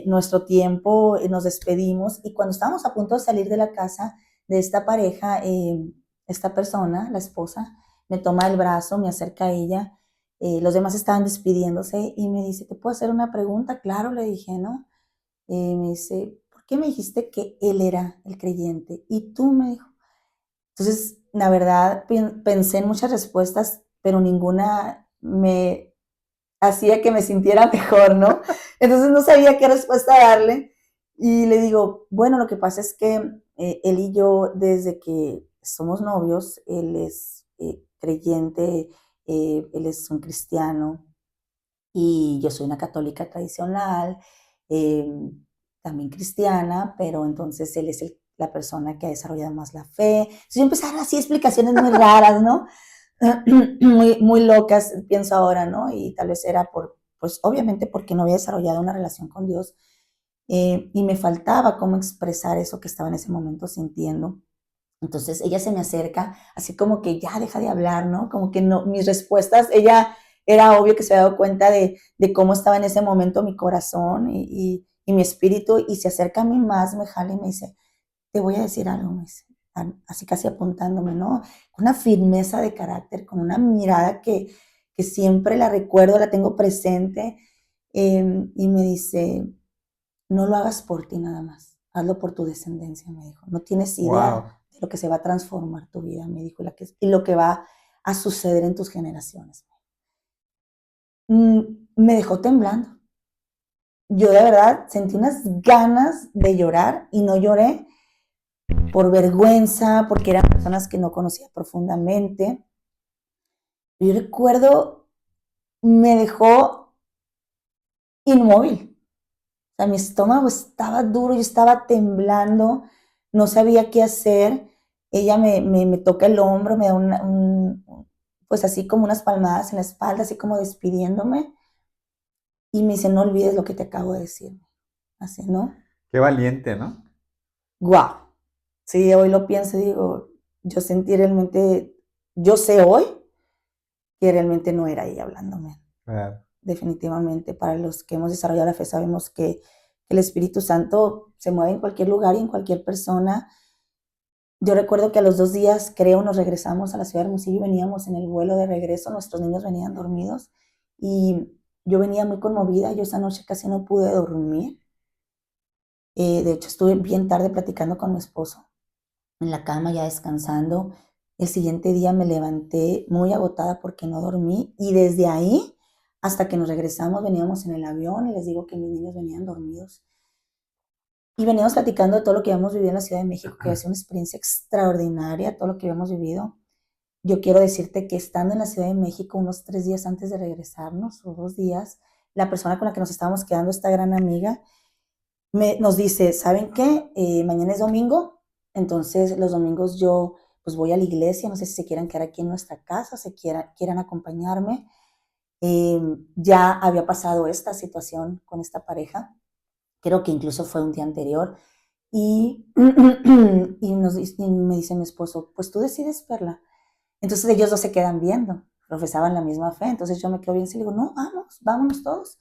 [SPEAKER 2] nuestro tiempo, nos despedimos y cuando estábamos a punto de salir de la casa de esta pareja, esta persona, la esposa, me toma el brazo, me acerca a ella, los demás estaban despidiéndose y me dice, ¿te puedo hacer una pregunta? Claro, le dije, ¿no? Me dice, ¿por qué me dijiste que él era el creyente? Y tú me dijo, entonces, la verdad, pensé en muchas respuestas, pero ninguna me hacía que me sintiera mejor, ¿no? Entonces no sabía qué respuesta darle y le digo, bueno, lo que pasa es que él y yo, desde que somos novios, él es creyente, él es un cristiano y yo soy una católica tradicional, eh, también cristiana, pero entonces él es la persona que ha desarrollado más la fe. Entonces yo empecé a dar así explicaciones muy raras, ¿no? Muy locas, pienso ahora, ¿no? Y tal vez era pues obviamente porque no había desarrollado una relación con Dios y me faltaba cómo expresar eso que estaba en ese momento sintiendo. Entonces ella se me acerca, así como que ya deja de hablar, ¿no? Como que no, mis respuestas, ella era obvio que se había dado cuenta de cómo estaba en ese momento mi corazón y mi espíritu, y se acerca a mí más, me jala y me dice, te voy a decir algo, me dice, así casi apuntándome, ¿no? Con una firmeza de carácter, con una mirada que siempre la recuerdo, la tengo presente, y me dice, no lo hagas por ti nada más, hazlo por tu descendencia, me dijo. No tienes
[SPEAKER 1] Wow.
[SPEAKER 2] idea de lo que se va a transformar tu vida, me dijo, y lo que va a suceder en tus generaciones. Me dejó temblando. Yo de verdad sentí unas ganas de llorar y no lloré, por vergüenza, porque eran personas que no conocía profundamente. Yo recuerdo, me dejó inmóvil. O sea, mi estómago estaba duro, yo estaba temblando, no sabía qué hacer. Ella me toca el hombro, me da pues así como unas palmadas en la espalda, así como despidiéndome, y me dice, no olvides lo que te acabo de decir. Así, ¿no?
[SPEAKER 1] Qué valiente, ¿no?
[SPEAKER 2] ¡Guau! Sí, hoy lo pienso y digo, yo sentí realmente, yo sé hoy que realmente no era ella hablándome.
[SPEAKER 1] Claro.
[SPEAKER 2] Definitivamente, para los que hemos desarrollado la fe sabemos que el Espíritu Santo se mueve en cualquier lugar y en cualquier persona. Yo recuerdo que a los 2 días, creo, nos regresamos a la ciudad de Hermosillo y veníamos en el vuelo de regreso, nuestros niños venían dormidos y yo venía muy conmovida, yo esa noche casi no pude dormir. De hecho, estuve bien tarde platicando con mi esposo en la cama ya descansando. El siguiente día me levanté muy agotada porque no dormí y desde ahí hasta que nos regresamos veníamos en el avión y les digo que mis niños venían dormidos. Y veníamos platicando de todo lo que habíamos vivido en la Ciudad de México, que había sido una experiencia extraordinaria, todo lo que habíamos vivido. Yo quiero decirte que estando en la Ciudad de México unos 3 días antes de regresarnos, o 2 días, la persona con la que nos estábamos quedando, esta gran amiga, nos dice, ¿saben qué? Mañana es domingo, entonces los domingos yo pues voy a la iglesia, no sé si se quieran quedar aquí en nuestra casa, quieran acompañarme. Ya había pasado esta situación con esta pareja, creo que incluso fue un día anterior, y, y me dice mi esposo, pues tú decides, Perla. Entonces ellos dos se quedan viendo, profesaban la misma fe, entonces yo me quedo bien y le digo, no, vamos, vámonos todos.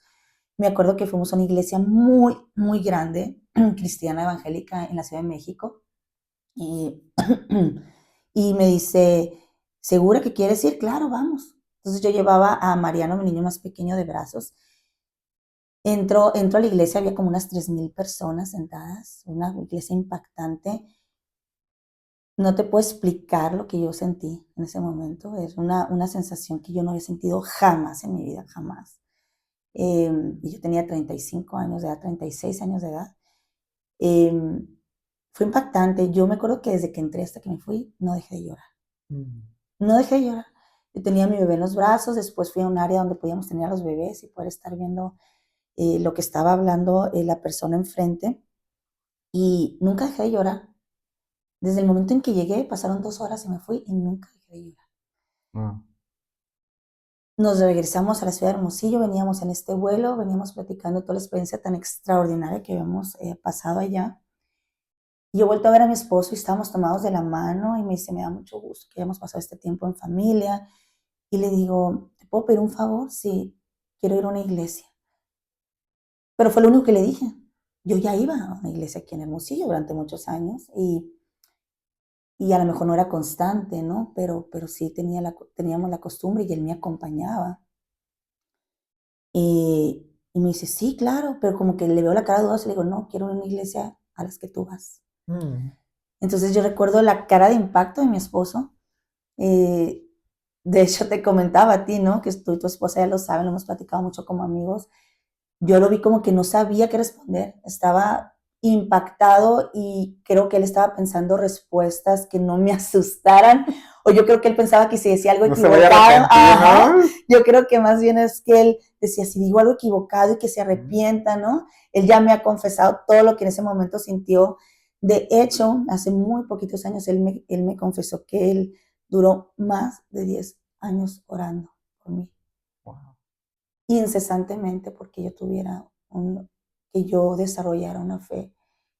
[SPEAKER 2] Me acuerdo que fuimos a una iglesia muy, muy grande, cristiana evangélica en la Ciudad de México. Y, y me dice, ¿segura que quieres ir? Claro, vamos. Entonces yo llevaba a Mariano, mi niño más pequeño, de brazos. Entro a la iglesia, había como unas 3,000 personas sentadas, una iglesia impactante. No te puedo explicar lo que yo sentí en ese momento. Es una sensación que yo no había sentido jamás en mi vida, jamás. Y yo tenía 35 años de edad, 36 años de edad. Em, Fue impactante. Yo me acuerdo que desde que entré hasta que me fui, no dejé de llorar.
[SPEAKER 1] Mm.
[SPEAKER 2] No dejé de llorar. Yo tenía a mi bebé en los brazos, después fui a un área donde podíamos tener a los bebés y poder estar viendo lo que estaba hablando la persona enfrente. Y nunca dejé de llorar. Desde el momento en que llegué, pasaron 2 horas y me fui y nunca dejé de llorar.
[SPEAKER 1] Wow.
[SPEAKER 2] Nos regresamos a la ciudad de Hermosillo, veníamos en este vuelo, veníamos platicando toda la experiencia tan extraordinaria que habíamos pasado allá. Y yo he vuelto a ver a mi esposo y estábamos tomados de la mano y me dice, me da mucho gusto que hayamos pasado este tiempo en familia. Y le digo, ¿te puedo pedir un favor? Sí, quiero ir a una iglesia. Pero fue lo único que le dije. Yo ya iba a una iglesia aquí en Hermosillo durante muchos años y a lo mejor no era constante, ¿no? Pero sí teníamos la costumbre y él me acompañaba. Y me dice, sí, claro, pero como que le veo la cara dudosa y le digo, no, quiero ir a una iglesia a las que tú vas.
[SPEAKER 1] Mm.
[SPEAKER 2] Entonces yo recuerdo la cara de impacto de mi esposo. Eh, de hecho, te comentaba a ti, ¿no? Que tú y tu esposa ya lo saben, lo hemos platicado mucho como amigos. Yo lo vi como que no sabía qué responder, estaba impactado y creo que él estaba pensando respuestas que no me asustaran, o yo creo que él pensaba que si decía algo
[SPEAKER 1] No se vaya a
[SPEAKER 2] equivocado, ajá,
[SPEAKER 1] arrepentir,
[SPEAKER 2] yo creo que más bien es que él decía, si digo algo equivocado y que se
[SPEAKER 1] ¿no?
[SPEAKER 2] arrepienta, ¿no? Él ya me ha confesado todo lo que en ese momento sintió. De hecho, hace muy poquitos años él me confesó que él duró más de 10 años orando por mí
[SPEAKER 1] Wow.
[SPEAKER 2] incesantemente porque que yo desarrollara una fe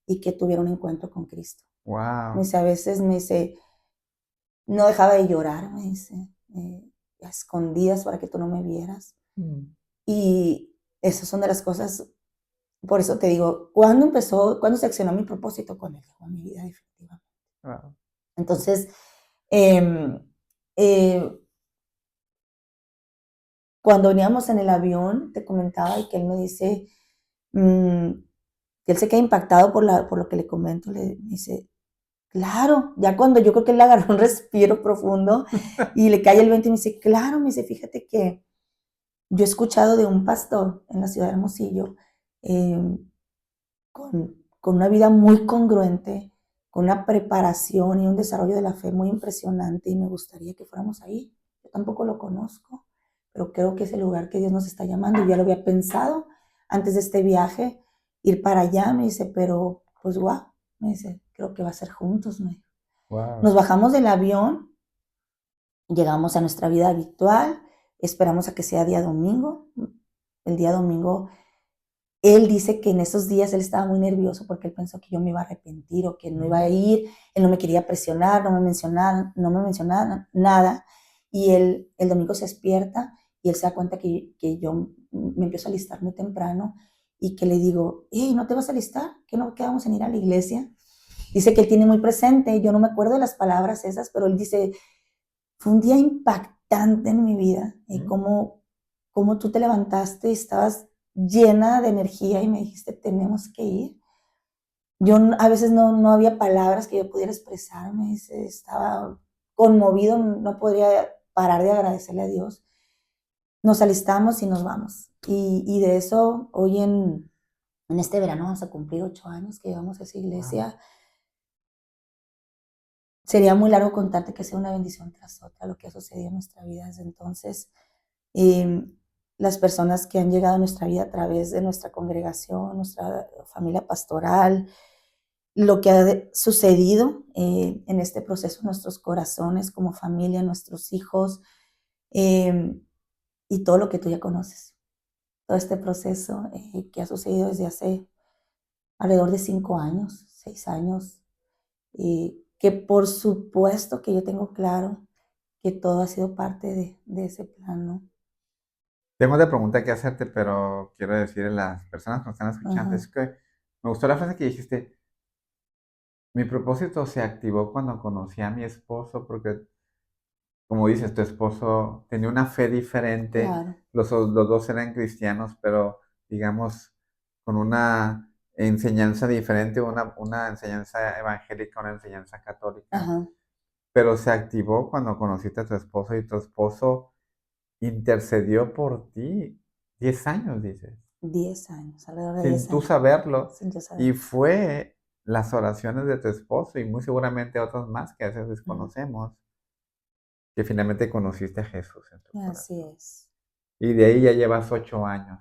[SPEAKER 2] y que tuviera un encuentro con Cristo. Me
[SPEAKER 1] Wow.
[SPEAKER 2] dice, a veces me dice, no dejaba de llorar, me dice, a escondidas para que tú no me vieras.
[SPEAKER 1] Mm.
[SPEAKER 2] Y esas son de las cosas, por eso te digo, cuándo se accionó mi propósito? Cuando llegó a mi vida definitivamente.
[SPEAKER 1] Wow.
[SPEAKER 2] Entonces, eh, eh, cuando veníamos en el avión, te comentaba y que él me dice, mm, que él se queda impactado por lo que le comento, me dice, claro, ya cuando yo creo que él agarró un respiro profundo y le cae el 20 y me dice, claro, me dice, fíjate que yo he escuchado de un pastor en la ciudad de Hermosillo eh, con una vida muy congruente, con una preparación y un desarrollo de la fe muy impresionante y me gustaría que fuéramos ahí. Yo tampoco lo conozco, pero creo que es el lugar que Dios nos está llamando. Yo ya lo había pensado antes de este viaje, ir para allá, me dice, pero pues guau, me dice, creo que va a ser juntos, me dijo. Nos
[SPEAKER 1] Wow.
[SPEAKER 2] bajamos del avión, llegamos a nuestra vida habitual, esperamos a que sea día domingo. El día domingo, él dice que en esos días él estaba muy nervioso porque él pensó que yo me iba a arrepentir o que no iba a ir, él no me quería presionar, no me mencionaba nada. Y él el domingo se despierta y él se da cuenta que yo me empiezo a alistar muy temprano y que le digo, hey, ¿no te vas a alistar? ¿Que no quedamos en ir a la iglesia? Dice que él tiene muy presente, yo no me acuerdo de las palabras esas, pero él dice, fue un día impactante en mi vida, cómo tú te levantaste y estabas llena de energía y me dijiste, tenemos que ir. Yo a veces no había palabras que yo pudiera expresarme, estaba conmovido, no podría parar de agradecerle a Dios. Nos alistamos y nos vamos. Y de eso, hoy en este verano vamos a cumplir 8 años que llevamos a esa iglesia.
[SPEAKER 1] Wow.
[SPEAKER 2] Sería muy largo contarte que sea una bendición tras otra lo que ha sucedido en nuestra vida desde entonces. Eh, las personas que han llegado a nuestra vida a través de nuestra congregación, nuestra familia pastoral, lo que ha sucedido en este proceso en nuestros corazones como familia, nuestros hijos, eh, y todo lo que tú ya conoces. Todo este proceso que ha sucedido desde hace alrededor de 5 años, 6 años, que por supuesto que yo tengo claro que todo ha sido parte de ese plan, ¿no?
[SPEAKER 1] Tengo otra pregunta que hacerte, pero quiero decirle a las personas que nos están escuchando,
[SPEAKER 2] Ajá,
[SPEAKER 1] es que me gustó la frase que dijiste, mi propósito se activó cuando conocí a mi esposo, porque como dices, tu esposo tenía una fe diferente,
[SPEAKER 2] claro.
[SPEAKER 1] los dos eran cristianos, pero digamos, con una enseñanza diferente, una enseñanza evangélica, una enseñanza católica,
[SPEAKER 2] Ajá,
[SPEAKER 1] pero se activó cuando conociste a tu esposo y tu esposo intercedió por ti 10 años, dices,
[SPEAKER 2] 10 años, alrededor de
[SPEAKER 1] sin
[SPEAKER 2] 10
[SPEAKER 1] tú
[SPEAKER 2] años,
[SPEAKER 1] saberlo,
[SPEAKER 2] sin yo
[SPEAKER 1] y
[SPEAKER 2] saber.
[SPEAKER 1] fue las oraciones de tu esposo y muy seguramente otros más que a veces
[SPEAKER 2] Ujú.
[SPEAKER 1] desconocemos, que finalmente conociste a Jesús en tu
[SPEAKER 2] Así
[SPEAKER 1] corazón.
[SPEAKER 2] es.
[SPEAKER 1] Y de ahí ya llevas 8 años.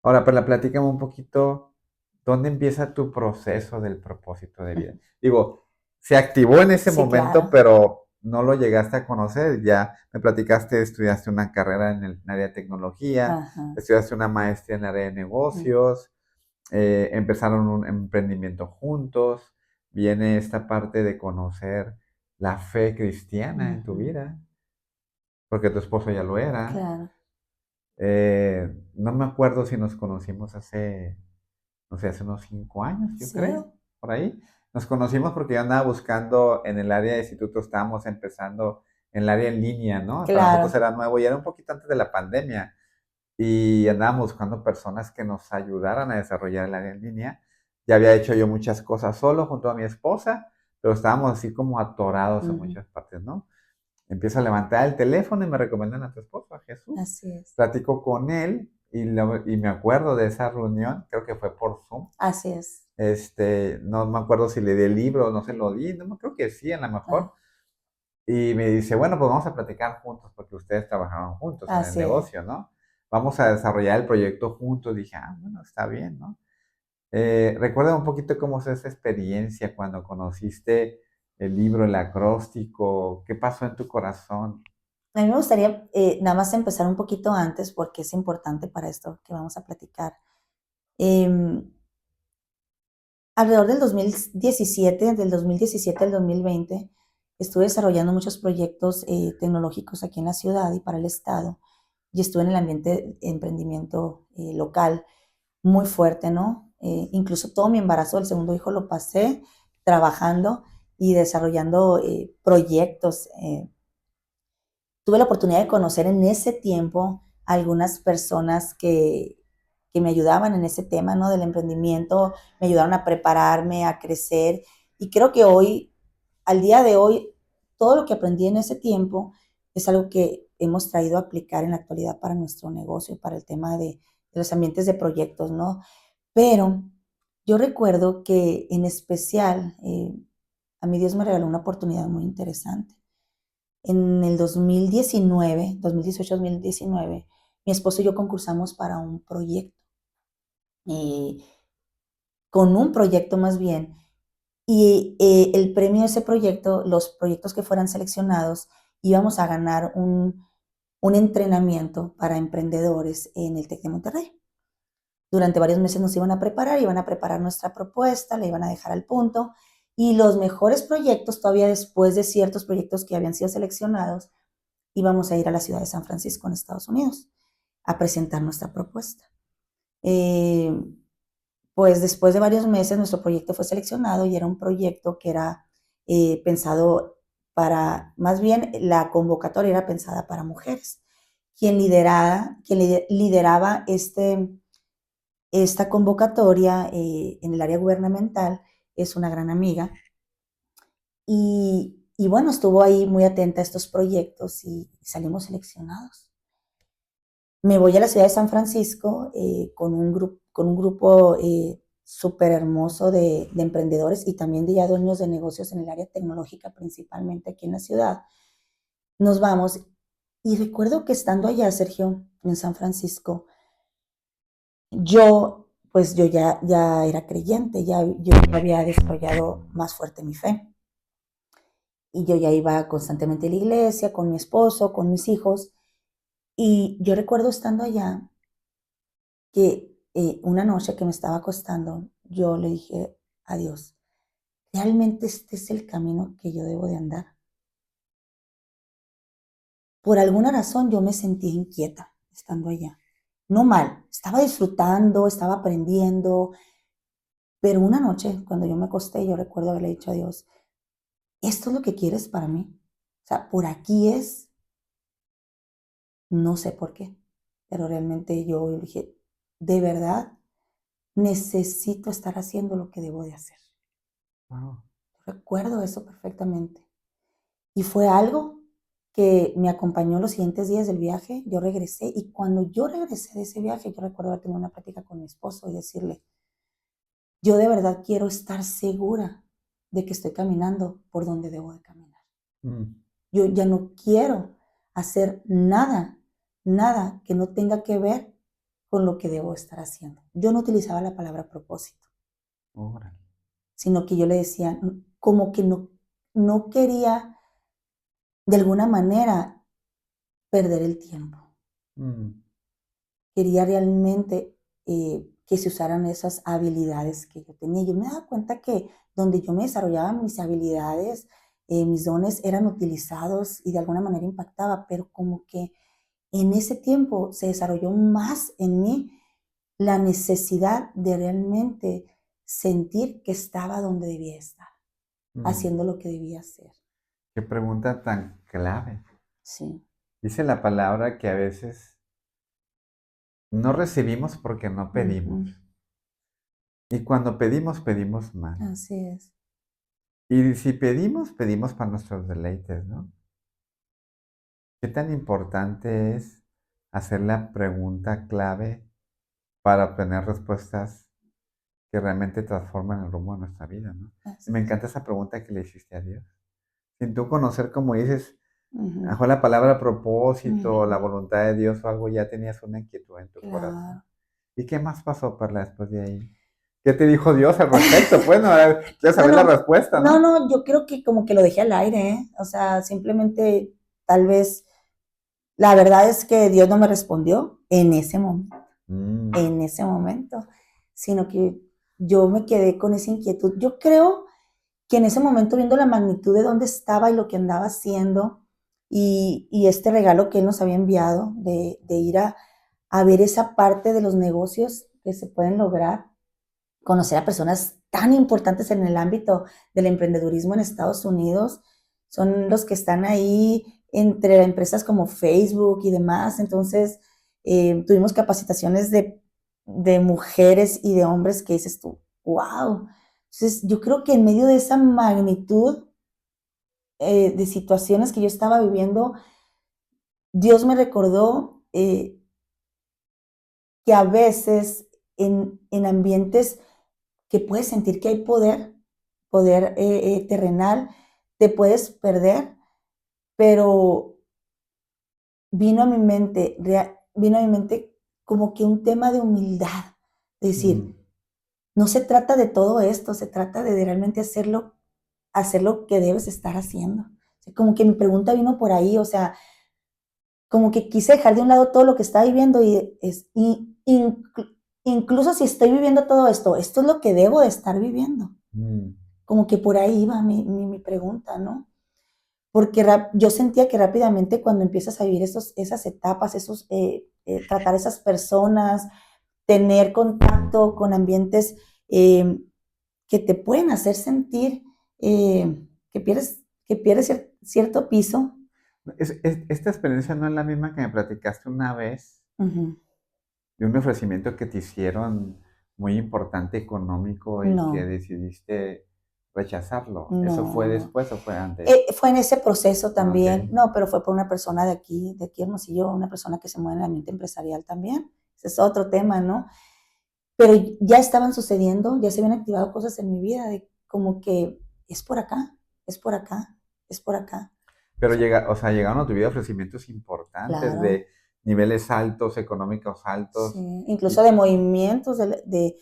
[SPEAKER 1] Ahora, pero platícame un poquito, ¿dónde empieza tu proceso del propósito de vida? Digo, se activó en ese
[SPEAKER 2] Sí,
[SPEAKER 1] momento,
[SPEAKER 2] claro.
[SPEAKER 1] pero no lo llegaste a conocer. Ya me platicaste, estudiaste una carrera en el área de tecnología,
[SPEAKER 2] Ajá.
[SPEAKER 1] estudiaste una maestría en el área de
[SPEAKER 2] Mm,
[SPEAKER 1] negocios, empezaron un emprendimiento juntos. Viene esta parte de conocer la fe cristiana en tu
[SPEAKER 2] ujú.
[SPEAKER 1] vida, porque tu esposo ya lo era.
[SPEAKER 2] Claro.
[SPEAKER 1] No me acuerdo si nos conocimos hace, no sé, hace unos 5 años, yo
[SPEAKER 2] Sí,
[SPEAKER 1] creo, por ahí. Nos conocimos porque yo andaba buscando en el área de instituto, estábamos empezando en el área en línea, ¿no? Para nosotros
[SPEAKER 2] claro.
[SPEAKER 1] era nuevo y era un poquito antes de la pandemia. Y andábamos buscando personas que nos ayudaran a desarrollar el área en línea. Ya había hecho yo muchas cosas solo junto a mi esposa, pero estábamos así como atorados en
[SPEAKER 2] Ujú.
[SPEAKER 1] muchas partes, ¿no? Empiezo a levantar el teléfono y me recomiendan a tu esposo, a Jesús.
[SPEAKER 2] Así es.
[SPEAKER 1] Platico con él y me acuerdo de esa reunión, creo que fue por Zoom.
[SPEAKER 2] Así es.
[SPEAKER 1] No me acuerdo si le di el libro o no se lo di, no, creo que sí, a lo
[SPEAKER 2] Ah,
[SPEAKER 1] mejor. Y me dice, bueno, pues vamos a platicar juntos porque ustedes trabajaron juntos en el
[SPEAKER 2] así es.
[SPEAKER 1] negocio, ¿no? Vamos a desarrollar el proyecto juntos. Dije, bueno, está bien, ¿no? Recuerda un poquito cómo fue esa experiencia cuando conociste el libro, el acróstico, qué pasó en tu corazón.
[SPEAKER 2] A mí me gustaría nada más empezar un poquito antes porque es importante para esto que vamos a platicar. Em, alrededor del 2017 al 2020, estuve desarrollando muchos proyectos tecnológicos aquí en la ciudad y para el estado, y estuve en el ambiente de emprendimiento local muy fuerte, ¿no? Incluso todo mi embarazo del segundo hijo lo pasé trabajando y desarrollando proyectos. Tuve la oportunidad de conocer en ese tiempo a algunas personas que me ayudaban en ese tema, ¿no? Del emprendimiento, me ayudaron a prepararme, a crecer. Y creo que hoy, al día de hoy, todo lo que aprendí en ese tiempo es algo que hemos traído a aplicar en la actualidad para nuestro negocio, para el tema de los ambientes de proyectos, ¿no? Pero Yo recuerdo que en especial a mí Dios me regaló una oportunidad muy interesante. En el 2019, 2018-2019, mi esposo y yo concursamos para un proyecto, eh, con un proyecto más bien, y el premio de ese proyecto, los proyectos que fueran seleccionados, íbamos a ganar un entrenamiento para emprendedores en el TEC de Monterrey. Durante varios meses nos iban a preparar nuestra propuesta, la iban a dejar al punto, y los mejores proyectos, todavía después de ciertos proyectos que habían sido seleccionados, íbamos a ir a la ciudad de San Francisco, en Estados Unidos, a presentar nuestra propuesta. Eh, pues después de varios meses nuestro proyecto fue seleccionado y era un proyecto que era pensado para, más bien la convocatoria era pensada para mujeres. Quien lideraba esta convocatoria en el área gubernamental es una gran amiga y bueno, estuvo ahí muy atenta a estos proyectos y salimos seleccionados. Me voy a la ciudad de San Francisco con un grupo súper hermoso de emprendedores y también de ya dueños de negocios en el área tecnológica, principalmente aquí en la ciudad. Nos vamos y recuerdo que estando allá, Sergio, en San Francisco, pues yo ya era creyente, yo había desarrollado más fuerte mi fe. Y yo ya iba constantemente a la iglesia, con mi esposo, con mis hijos. Y yo recuerdo estando allá que una noche que me estaba acostando, yo le dije a Dios, ¿realmente este es el camino que yo debo de andar? Por alguna razón yo me sentía inquieta estando allá. No mal, estaba disfrutando, estaba aprendiendo, pero una noche cuando yo me acosté, yo recuerdo haberle dicho a Dios, ¿esto es lo que quieres para mí? O sea, por aquí es, no sé por qué, pero realmente yo dije, de verdad necesito estar haciendo lo que debo de hacer.
[SPEAKER 1] Wow.
[SPEAKER 2] Recuerdo eso perfectamente. Y fue algo que me acompañó los siguientes días del viaje. Yo regresé y cuando yo regresé de ese viaje, yo recuerdo haber tenido una plática con mi esposo y decirle, yo de verdad quiero estar segura de que estoy caminando por donde debo de caminar.
[SPEAKER 1] Mm.
[SPEAKER 2] Yo ya no quiero hacer nada que no tenga que ver con lo que debo estar haciendo. Yo no utilizaba la palabra propósito,
[SPEAKER 1] Órale.
[SPEAKER 2] sino que yo le decía, como que no quería de alguna manera perder el tiempo.
[SPEAKER 1] Mm.
[SPEAKER 2] Quería realmente que se usaran esas habilidades que yo tenía. Yo me daba cuenta que donde yo me desarrollaba mis habilidades, mis dones eran utilizados y de alguna manera impactaba, pero como que en ese tiempo se desarrolló más en mí la necesidad de realmente sentir que estaba donde debía estar,
[SPEAKER 1] Mm.
[SPEAKER 2] haciendo lo que debía hacer.
[SPEAKER 1] Qué pregunta tan clave.
[SPEAKER 2] Sí.
[SPEAKER 1] Dice la palabra que a veces no recibimos porque no
[SPEAKER 2] Ujú.
[SPEAKER 1] pedimos. Y cuando pedimos, pedimos mal.
[SPEAKER 2] Así es.
[SPEAKER 1] Y si pedimos, pedimos para nuestros deleites, ¿no? ¿Qué tan importante es hacer la pregunta clave para obtener respuestas que realmente transforman el rumbo de nuestra vida, ¿no? Y
[SPEAKER 2] Así
[SPEAKER 1] me
[SPEAKER 2] es.
[SPEAKER 1] encanta esa pregunta que le hiciste a Dios. Sin tú conocer, como dices, a lo
[SPEAKER 2] Ujú,
[SPEAKER 1] mejor la palabra propósito, la
[SPEAKER 2] ujú.
[SPEAKER 1] voluntad de Dios o algo, ya tenías una inquietud en tu corazón.
[SPEAKER 2] Claro.
[SPEAKER 1] ¿Y qué más pasó, Perla, después de ahí? ¿Qué te dijo Dios al respecto? Pues, no, a ver, quiero saber la
[SPEAKER 2] Bueno,
[SPEAKER 1] respuesta,
[SPEAKER 2] no,
[SPEAKER 1] ¿no?
[SPEAKER 2] no, yo creo que como que lo dejé al aire, ¿eh? O sea, simplemente tal vez la verdad es que Dios no me respondió
[SPEAKER 1] Mm.
[SPEAKER 2] en ese momento, sino que yo me quedé con esa inquietud. Yo creo que en ese momento, viendo la magnitud de dónde estaba y lo que andaba haciendo, y este regalo que Él nos había enviado de ir a ver esa parte de los negocios que se pueden lograr, conocer a personas tan importantes en el ámbito del emprendedurismo en Estados Unidos, son los que están ahí entre empresas como Facebook y demás. Entonces, tuvimos capacitaciones de mujeres y de hombres que dices tú, wow. Entonces, yo creo que en medio de esa magnitud de situaciones que yo estaba viviendo, Dios me recordó que a veces en ambientes que puedes sentir que hay poder terrenal, te puedes perder, pero vino a mi mente, como que un tema de humildad, de decir, no se trata de todo esto, se trata de realmente hacer lo que debes estar haciendo. O sea, como que mi pregunta vino por ahí, o sea, como que quise dejar de un lado todo lo que estaba viviendo incluso si estoy viviendo todo esto, esto es lo que debo de estar viviendo. Como que por ahí iba mi pregunta, ¿no? Porque yo sentía que rápidamente cuando empiezas a vivir esas etapas, tratar a esas personas, tener contacto con ambientes que te pueden hacer sentir que pierdes cierto piso.
[SPEAKER 1] Esta experiencia no es la misma que me platicaste una vez
[SPEAKER 2] Uh-huh.
[SPEAKER 1] de un ofrecimiento que te hicieron muy importante económico y que
[SPEAKER 2] No,
[SPEAKER 1] decidiste rechazarlo. ¿Eso fue
[SPEAKER 2] no, no.
[SPEAKER 1] después o fue antes?
[SPEAKER 2] Fue en ese proceso
[SPEAKER 1] Ok.
[SPEAKER 2] también, no, pero fue por una persona de aquí Hermosillo, una persona que se mueve en el ambiente empresarial también. Ese es otro tema, ¿no? Pero ya estaban sucediendo, ya se habían activado cosas en mi vida, de como que es por acá, es por acá, es por acá. O
[SPEAKER 1] Pero
[SPEAKER 2] sea,
[SPEAKER 1] o sea, llegaron a tu vida ofrecimientos importantes
[SPEAKER 2] claro,
[SPEAKER 1] de niveles altos, económicos altos.
[SPEAKER 2] sí, incluso
[SPEAKER 1] Y,
[SPEAKER 2] de movimientos de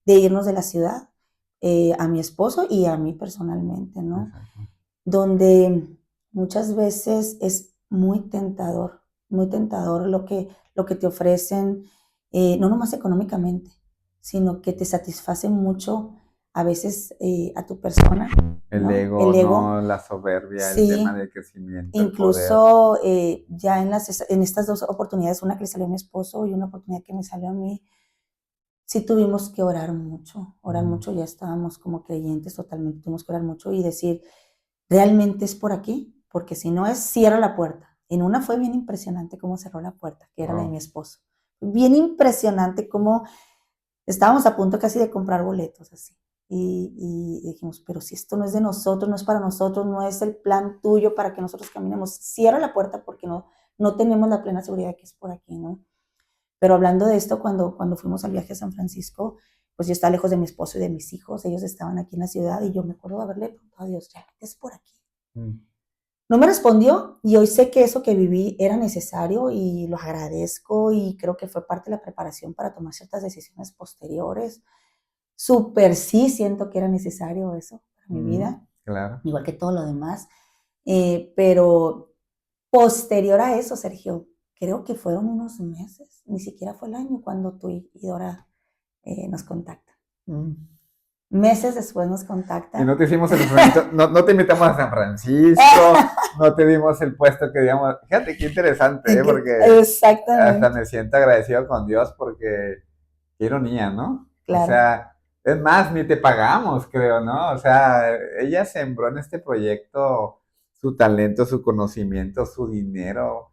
[SPEAKER 2] irnos de la ciudad, a mi esposo y a mí personalmente, ¿no?
[SPEAKER 1] exacto.
[SPEAKER 2] Donde muchas veces es muy tentador lo que te ofrecen, no nomás económicamente, sino que te satisface mucho a veces a tu persona,
[SPEAKER 1] El
[SPEAKER 2] ¿no?
[SPEAKER 1] ego,
[SPEAKER 2] El ego,
[SPEAKER 1] ¿no? La soberbia, el tema
[SPEAKER 2] sí,
[SPEAKER 1] del crecimiento, el poder.
[SPEAKER 2] incluso ya en estas dos oportunidades, una que le salió a mi esposo y una oportunidad que me salió a mí, sí tuvimos que orar mucho, ya estábamos como creyentes totalmente, tuvimos que orar mucho y decir, ¿realmente es por aquí? Porque si no es, cierra la puerta. En una fue bien impresionante cómo cerró la puerta, que era la de mi
[SPEAKER 1] Wow.
[SPEAKER 2] esposo. Bien impresionante cómo estábamos a punto casi de comprar boletos así. Y dijimos, pero si esto no es de nosotros, no es para nosotros, no es el plan tuyo para que nosotros caminemos, cierra la puerta porque no tenemos la plena seguridad de que es por aquí, ¿no? Pero hablando de esto, cuando fuimos al viaje a San Francisco, pues yo estaba lejos de mi esposo y de mis hijos, ellos estaban aquí en la ciudad y yo me acuerdo de haberle preguntado a Dios, ¿realmente es por aquí?
[SPEAKER 1] Mm.
[SPEAKER 2] No me respondió y hoy sé que eso que viví era necesario y lo agradezco y creo que fue parte de la preparación para tomar ciertas decisiones posteriores. Súper sí siento que era necesario eso para mi vida,
[SPEAKER 1] Claro.
[SPEAKER 2] igual que todo lo demás. Pero posterior a eso, Sergio, creo que fueron unos meses, ni siquiera fue el año cuando tú y Dora nos contactan.
[SPEAKER 1] Mm.
[SPEAKER 2] Meses después nos
[SPEAKER 1] Y no
[SPEAKER 2] contactan.
[SPEAKER 1] te hicimos el ofrecimiento, no te invitamos a San Francisco, no te dimos el puesto que digamos. Fíjate qué interesante, porque hasta
[SPEAKER 2] Exactamente,
[SPEAKER 1] me siento agradecido con Dios porque qué ironía, ¿no? O
[SPEAKER 2] claro.
[SPEAKER 1] sea, es más, ni te pagamos, creo, ¿no? O sea, ella sembró en este proyecto su talento, su conocimiento, su dinero,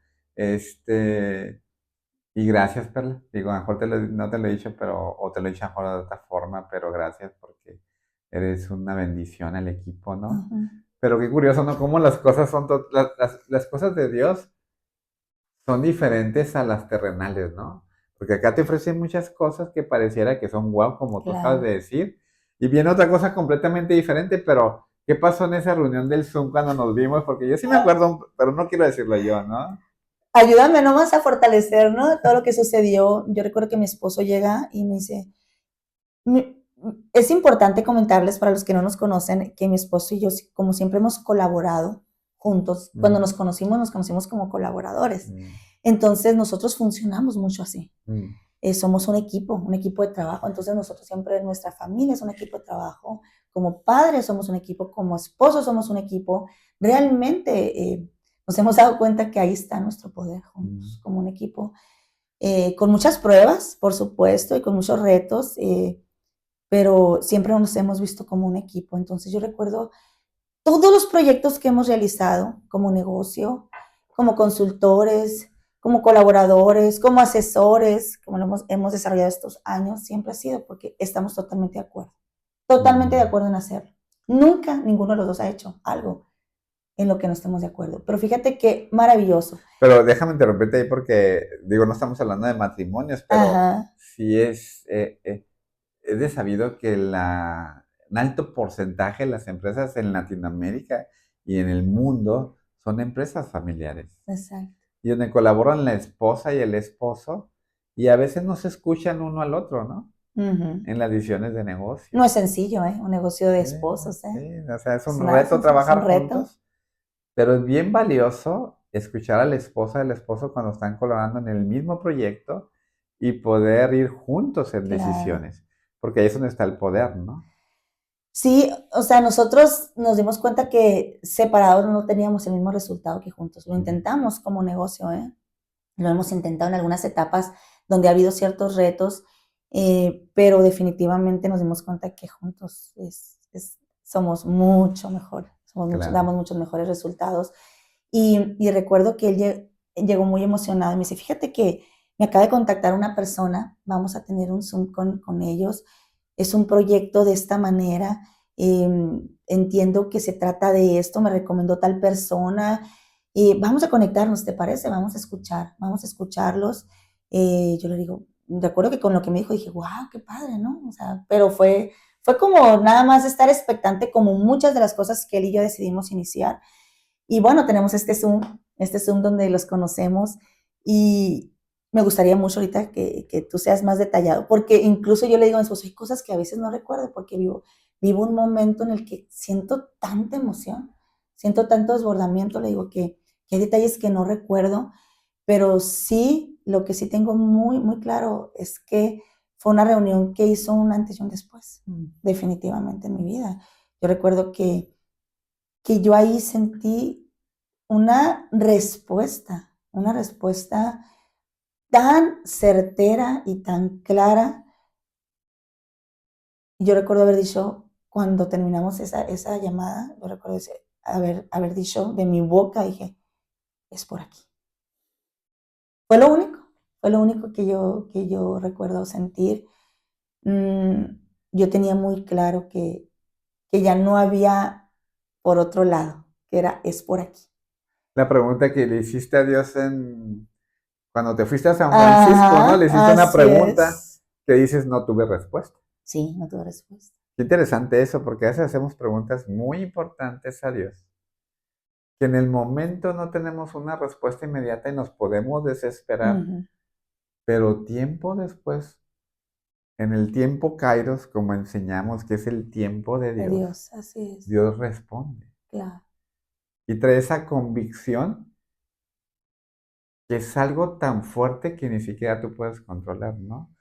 [SPEAKER 1] y gracias, Perla. Digo, a lo mejor no te lo he dicho, pero, o te lo he dicho a lo mejor de otra forma, pero gracias porque eres una bendición al equipo, ¿no?
[SPEAKER 2] Uh-huh.
[SPEAKER 1] Pero qué curioso, ¿no? Cómo las cosas son, las cosas de Dios son diferentes a las terrenales, ¿no? Porque acá te ofrecen muchas cosas que pareciera que son guau, como tú acabas
[SPEAKER 2] Claro.
[SPEAKER 1] de decir, y viene otra cosa completamente diferente, pero ¿qué pasó en esa reunión del Zoom cuando nos vimos? Porque yo sí me acuerdo, pero no quiero decirlo yo, ¿no?
[SPEAKER 2] Ayúdame nomás a fortalecer, ¿no? Todo lo que sucedió. Yo recuerdo que mi esposo llega y me dice, es importante comentarles para los que no nos conocen que mi esposo y yo, como siempre hemos colaborado juntos, cuando
[SPEAKER 1] Mm,
[SPEAKER 2] nos conocimos como colaboradores.
[SPEAKER 1] mm,
[SPEAKER 2] Entonces nosotros funcionamos mucho así.
[SPEAKER 1] mm,
[SPEAKER 2] Somos un equipo de trabajo. Entonces nosotros siempre, nuestra familia es un equipo de trabajo. Como padres somos un equipo, como esposos somos un equipo. Realmente nos hemos dado cuenta que ahí está nuestro poder
[SPEAKER 1] mm.
[SPEAKER 2] juntos, como un equipo. Con muchas pruebas, por supuesto, y con muchos retos, pero siempre nos hemos visto como un equipo. Entonces yo recuerdo todos los proyectos que hemos realizado como negocio, como consultores, como colaboradores, como asesores, como lo hemos desarrollado estos años, siempre ha sido porque estamos totalmente de
[SPEAKER 1] Mm.
[SPEAKER 2] acuerdo en hacerlo. Nunca ninguno de los dos ha hecho algo en lo que no estemos de acuerdo. Pero fíjate qué maravilloso.
[SPEAKER 1] Pero déjame interrumpirte ahí porque, digo, no estamos hablando de matrimonios, pero
[SPEAKER 2] Ajá,
[SPEAKER 1] sí es de sabido que un alto porcentaje de las empresas en Latinoamérica y en el mundo son empresas familiares.
[SPEAKER 2] Exacto.
[SPEAKER 1] Y donde colaboran la esposa y el esposo, y a veces no se escuchan uno al otro, ¿no?
[SPEAKER 2] Ujú.
[SPEAKER 1] En las decisiones de negocio.
[SPEAKER 2] No es sencillo, ¿eh? Un negocio de
[SPEAKER 1] Sí,
[SPEAKER 2] esposos, ¿eh?
[SPEAKER 1] sí, o sea, es
[SPEAKER 2] Es
[SPEAKER 1] un reto
[SPEAKER 2] es un
[SPEAKER 1] trabajar
[SPEAKER 2] reto.
[SPEAKER 1] juntos, pero es bien valioso escuchar a la esposa y al esposo cuando están colaborando en el mismo proyecto y poder ir juntos en
[SPEAKER 2] Claro.
[SPEAKER 1] decisiones, porque ahí es donde está el poder, ¿no?
[SPEAKER 2] Sí, o sea, nosotros nos dimos cuenta que separados no teníamos el mismo resultado que juntos. Lo
[SPEAKER 1] Ujú.
[SPEAKER 2] intentamos como negocio, ¿eh? Lo hemos intentado en algunas etapas donde ha habido ciertos retos, pero definitivamente nos dimos cuenta que juntos somos mucho mejor,
[SPEAKER 1] Claro.
[SPEAKER 2] damos muchos mejores resultados. Y recuerdo que él llegó muy emocionado y me dice, fíjate que me acaba de contactar una persona, vamos a tener un Zoom con ellos, es un proyecto de esta manera, entiendo que se trata de esto, me recomendó tal persona, vamos a conectarnos, ¿te parece? Vamos a escucharlos. Yo le digo, recuerdo que con lo que me dijo dije, wow, qué padre, ¿no? O sea, pero fue como nada más estar expectante como muchas de las cosas que él y yo decidimos iniciar. Y bueno, tenemos este Zoom donde los conocemos y me gustaría mucho ahorita que tú seas más detallado, porque incluso yo le digo a mi esposo, hay cosas que a veces no recuerdo porque vivo un momento en el que siento tanta emoción, siento tanto desbordamiento, le digo que hay detalles que no recuerdo, pero sí, lo que sí tengo muy, muy claro es que fue una reunión que hizo un antes y un después, definitivamente en mi vida. Yo recuerdo que yo ahí sentí una respuesta tan certera y tan clara. Yo recuerdo haber dicho, cuando terminamos esa llamada, yo recuerdo haber dicho de mi boca, dije, es por aquí. Fue lo único que yo recuerdo sentir. Mm, yo tenía muy claro que ya no había por otro lado, que era, es por aquí.
[SPEAKER 1] La pregunta que le hiciste a Dios cuando te fuiste a San Francisco, ¿no?
[SPEAKER 2] Ajá,
[SPEAKER 1] Le hiciste una
[SPEAKER 2] así
[SPEAKER 1] pregunta
[SPEAKER 2] es.
[SPEAKER 1] que dices, no tuve respuesta.
[SPEAKER 2] Sí, no tuve respuesta.
[SPEAKER 1] Qué interesante eso, porque a veces hacemos preguntas muy importantes a Dios, que en el momento no tenemos una respuesta inmediata y nos podemos desesperar,
[SPEAKER 2] Ujú.
[SPEAKER 1] pero tiempo después, en el tiempo Kairos, como enseñamos que es el tiempo de
[SPEAKER 2] De
[SPEAKER 1] Dios,
[SPEAKER 2] Dios, así es,
[SPEAKER 1] Dios responde
[SPEAKER 2] claro.
[SPEAKER 1] y trae esa convicción que es algo tan fuerte que ni siquiera tú puedes controlar, ¿no?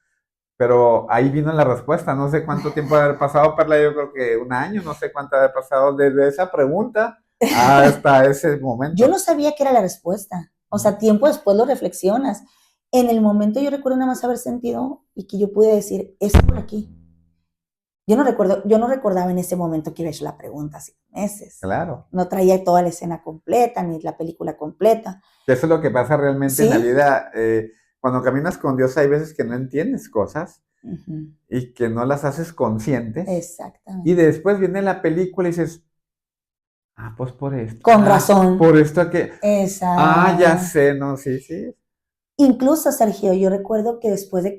[SPEAKER 1] Pero ahí vino la respuesta. No sé cuánto tiempo debe haber pasado, Perla. Yo creo que un año, no sé cuánto haber pasado desde esa pregunta hasta ese
[SPEAKER 2] Yo
[SPEAKER 1] momento.
[SPEAKER 2] no sabía que era la respuesta. O
[SPEAKER 1] Ujú.
[SPEAKER 2] sea, tiempo después lo reflexionas. En el momento yo recuerdo nada más haber sentido y que yo pude decir, es por aquí. Yo no recordaba en ese momento que iba a hecho la pregunta hace meses.
[SPEAKER 1] Claro.
[SPEAKER 2] No traía toda la escena completa, ni la película completa.
[SPEAKER 1] Que eso es lo que pasa realmente en la
[SPEAKER 2] Sí,
[SPEAKER 1] vida. Cuando caminas con Dios hay veces que no entiendes cosas
[SPEAKER 2] ujú,
[SPEAKER 1] y que no las haces conscientes. Y
[SPEAKER 2] exactamente.
[SPEAKER 1] después viene la película y dices, ah, pues por esto.
[SPEAKER 2] Con
[SPEAKER 1] Ah, por
[SPEAKER 2] razón.
[SPEAKER 1] esto que. Ah, ya
[SPEAKER 2] Esa.
[SPEAKER 1] sé, no, sí, sí.
[SPEAKER 2] Incluso, Sergio, yo recuerdo que después de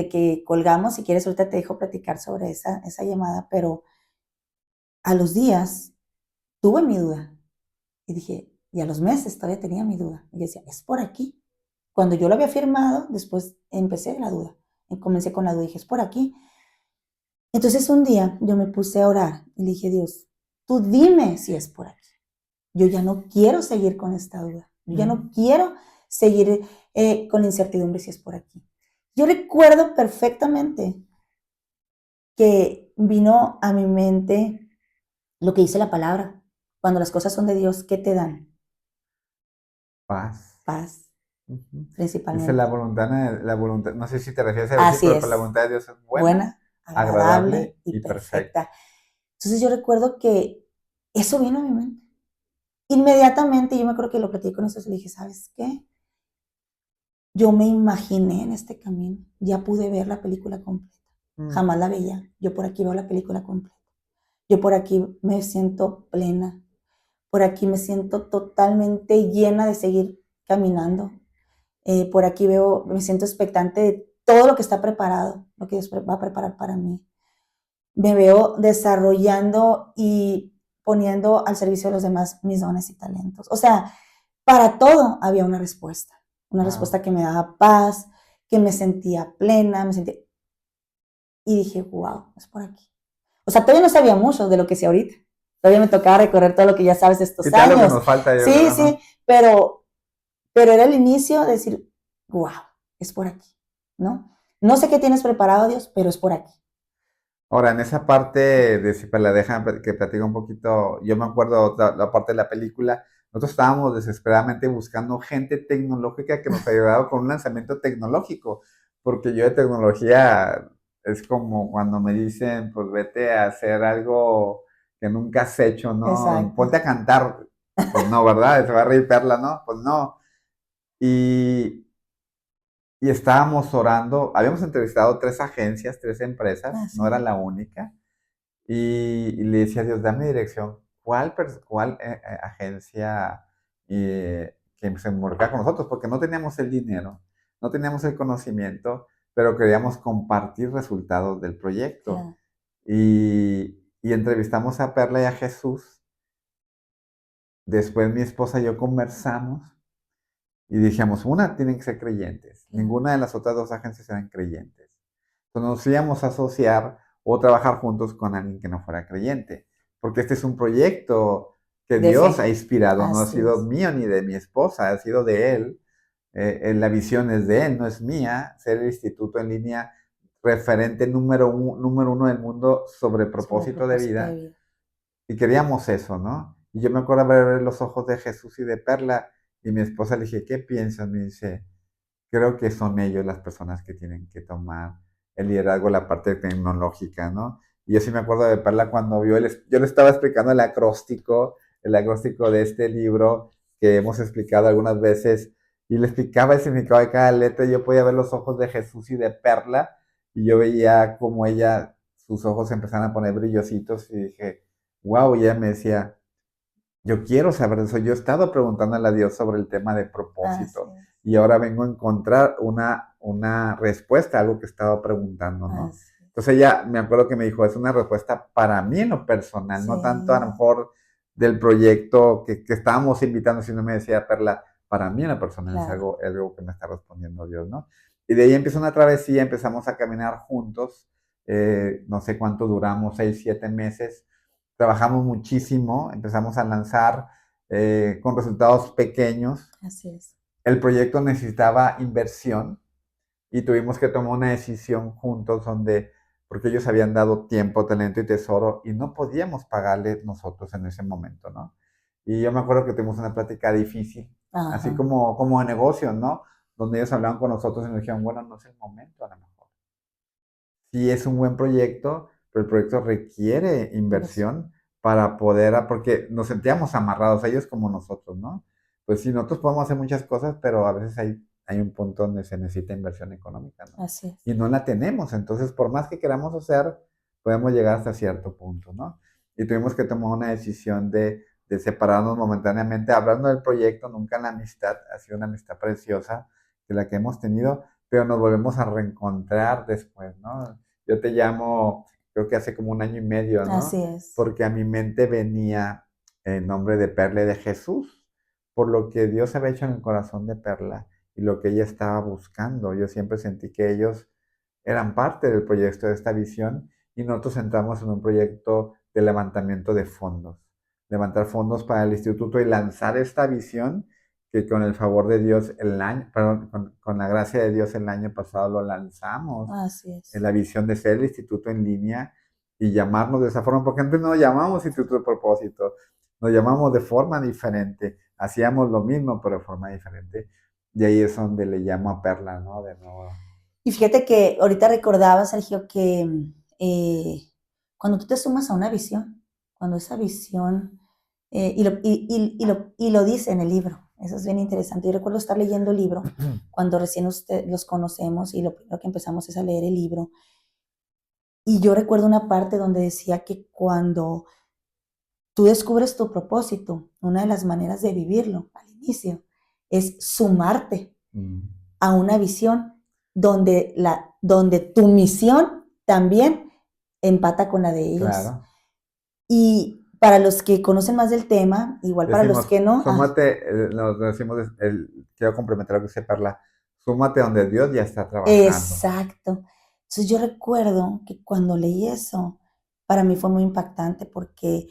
[SPEAKER 2] que colgamos, si quieres, ahorita te dejo platicar sobre esa llamada, pero a los días tuve mi duda y dije, y a los meses todavía tenía mi duda. Y decía, es por aquí. Cuando yo lo había firmado, después empecé la duda. Y comencé con la duda y dije, es por aquí. Entonces un día yo me puse a orar y le dije, Dios, tú dime si es por aquí. Yo ya no quiero seguir con esta duda. Yo ya no
[SPEAKER 1] Mm.
[SPEAKER 2] quiero seguir con la incertidumbre si es por aquí. Yo recuerdo perfectamente que vino a mi mente lo que dice la palabra. Cuando las cosas son de Dios, ¿qué te dan?
[SPEAKER 1] Paz.
[SPEAKER 2] Paz,
[SPEAKER 1] Ujú. Dice
[SPEAKER 2] principalmente.
[SPEAKER 1] la voluntad, no sé si te refieres a
[SPEAKER 2] Así
[SPEAKER 1] versículo, pero la
[SPEAKER 2] es,
[SPEAKER 1] voluntad de Dios es buena,
[SPEAKER 2] buena, agradable
[SPEAKER 1] agradable
[SPEAKER 2] y
[SPEAKER 1] y perfecta.
[SPEAKER 2] perfecta. Entonces yo recuerdo que eso vino a mi mente. Inmediatamente yo me acuerdo que lo platiqué con eso y le dije, ¿sabes qué? Yo me imaginé en este camino, ya pude ver la película completa.
[SPEAKER 1] Mm.
[SPEAKER 2] Jamás la veía. Yo por aquí veo la película completa. Yo por aquí me siento plena. Por aquí me siento totalmente llena de seguir caminando. Por aquí me siento expectante todo lo que está preparado, lo que Dios va a preparar para mí. Me veo desarrollando y poniendo al servicio de los demás mis dones y talentos. O sea, para todo había una respuesta que me daba paz, que me sentía plena, y dije, wow, es por aquí. O sea, todavía no sabía mucho de lo que sé ahorita. Todavía me tocaba recorrer todo lo que ya sabes de estos
[SPEAKER 1] Y tal lo que
[SPEAKER 2] años.
[SPEAKER 1] nos falta, yo
[SPEAKER 2] Sí,
[SPEAKER 1] creo,
[SPEAKER 2] sí,
[SPEAKER 1] ¿no?
[SPEAKER 2] pero era el inicio de decir, wow, es por aquí, ¿no? No sé qué tienes preparado, Dios, pero es por aquí.
[SPEAKER 1] Ahora, en esa parte de si la dejan que platico un poquito, yo me acuerdo la parte de la película, nosotros estábamos desesperadamente buscando gente tecnológica que nos ayudara con un lanzamiento tecnológico, porque yo de tecnología es como cuando me dicen, pues vete a hacer algo que nunca has hecho, ¿no?
[SPEAKER 2] Exacto.
[SPEAKER 1] Ponte a cantar, pues no, ¿verdad? Se va a reír Perla, ¿no? Pues no. Y, y estábamos orando, habíamos entrevistado 3 agencias, 3 empresas, no era
[SPEAKER 2] Así.
[SPEAKER 1] la única. Y le decía a Dios, dame dirección. ¿Cuál agencia que se involucra con nosotros? Porque no teníamos el dinero, no teníamos el conocimiento, pero queríamos compartir resultados del proyecto.
[SPEAKER 2] Claro.
[SPEAKER 1] Y entrevistamos a Perla y a Jesús. Después mi esposa y yo conversamos y dijimos, una, tienen que ser creyentes.
[SPEAKER 2] Claro.
[SPEAKER 1] Ninguna de las otras 2 agencias eran creyentes. Entonces nos íbamos a asociar o trabajar juntos con alguien que no fuera creyente. Porque este es un proyecto que
[SPEAKER 2] De
[SPEAKER 1] Dios ha
[SPEAKER 2] fe.
[SPEAKER 1] inspirado, no ha
[SPEAKER 2] Así
[SPEAKER 1] sido
[SPEAKER 2] es.
[SPEAKER 1] mío ni de mi esposa, ha sido de Él. La visión es de Él, no es mía. Ser el instituto en línea referente número uno del mundo sobre
[SPEAKER 2] Sobre el
[SPEAKER 1] propósito de
[SPEAKER 2] propósito de
[SPEAKER 1] vida.
[SPEAKER 2] vida.
[SPEAKER 1] Y queríamos eso, ¿no? Y yo me acuerdo ver los ojos de Jesús y de Perla. Y mi esposa le dije, ¿qué piensas? Me dice, creo que son ellos las personas que tienen que tomar el liderazgo, la parte tecnológica, ¿no? Y yo sí me acuerdo de Perla cuando yo le estaba explicando el acróstico de este libro que hemos explicado algunas veces, y le explicaba el significado de cada letra, y yo podía ver los ojos de Jesús y de Perla, y yo veía como sus ojos se empezaban a poner brillositos, y dije, wow, y ella me decía, yo quiero saber eso. Yo he estado preguntándole a Dios sobre el tema de
[SPEAKER 2] Así
[SPEAKER 1] propósito
[SPEAKER 2] es.
[SPEAKER 1] y ahora vengo a encontrar una respuesta a algo que estaba preguntando, ¿no?
[SPEAKER 2] Así es.
[SPEAKER 1] Entonces ella me acuerdo que me dijo, es una respuesta para mí en lo personal, no tanto a lo
[SPEAKER 2] Sí.
[SPEAKER 1] mejor del proyecto que estábamos invitando, sino me decía Perla, para mí en lo personal es
[SPEAKER 2] Claro.
[SPEAKER 1] algo que me está respondiendo Dios, ¿no? Y de ahí empieza una travesía, empezamos a caminar juntos, no sé cuánto duramos, 6, 7 meses, trabajamos muchísimo, empezamos a lanzar con resultados pequeños.
[SPEAKER 2] Así es.
[SPEAKER 1] El proyecto necesitaba inversión y tuvimos que tomar una decisión juntos porque ellos habían dado tiempo, talento y tesoro y no podíamos pagarle nosotros en ese momento, ¿no? Y yo me acuerdo que tuvimos una plática difícil, así
[SPEAKER 2] Ajá.
[SPEAKER 1] como de negocios, ¿no? Donde ellos hablaban con nosotros y nos dijeron, bueno, no es el momento a lo mejor. Sí es un buen proyecto, pero el proyecto requiere
[SPEAKER 2] Inversión.
[SPEAKER 1] inversión para porque nos sentíamos amarrados a ellos como nosotros, ¿no? Pues sí, nosotros podemos hacer muchas cosas, pero a veces hay un punto donde se necesita inversión económica, ¿no?
[SPEAKER 2] Así es.
[SPEAKER 1] Y no la tenemos, entonces por más que queramos hacer, podemos llegar hasta cierto punto, ¿no? Y tuvimos que tomar una decisión de separarnos momentáneamente, hablando del proyecto, nunca en la amistad, ha sido una amistad preciosa que la que hemos tenido, pero nos volvemos a reencontrar después, ¿no? Yo te llamo, creo que hace como 1 año y medio,
[SPEAKER 2] Así
[SPEAKER 1] ¿no?
[SPEAKER 2] es.
[SPEAKER 1] Porque a mi mente venía el nombre de Perla y de Jesús, por lo que Dios había hecho en el corazón de Perla y lo que ella estaba buscando. Yo siempre sentí que ellos eran parte del proyecto de esta visión y nosotros entramos en un proyecto de levantamiento de fondos, levantar fondos para el instituto y lanzar esta visión que con el favor de Dios perdón, con la gracia de Dios el año pasado lo lanzamos,
[SPEAKER 2] Así
[SPEAKER 1] en
[SPEAKER 2] es.
[SPEAKER 1] la visión de ser el instituto en línea y llamarnos de esa forma, porque antes no llamamos instituto de propósito, nos llamamos de forma diferente, hacíamos lo mismo pero de forma diferente, y ahí es donde le llamo a Perla, ¿no? De nuevo.
[SPEAKER 2] Y fíjate que ahorita recordaba, Sergio, que eh, cuando tú te sumas a una visión, cuando esa visión, y lo dice en el libro, eso es bien interesante. Yo recuerdo estar leyendo el libro cuando recién los conocemos y lo primero que empezamos es a leer el libro. Y yo recuerdo una parte donde decía que cuando tú descubres tu propósito, una de las maneras de vivirlo al inicio es sumarte
[SPEAKER 1] Mm.
[SPEAKER 2] a una visión donde tu misión también empata con la de ellos.
[SPEAKER 1] Claro.
[SPEAKER 2] Y para los que conocen más del tema, igual para los
[SPEAKER 1] Decimos,
[SPEAKER 2] que no,
[SPEAKER 1] súmate, nos decimos, quiero complementar lo que dice Perla, súmate donde Dios ya está trabajando.
[SPEAKER 2] exacto. Entonces yo recuerdo que cuando leí eso, para mí fue muy impactante porque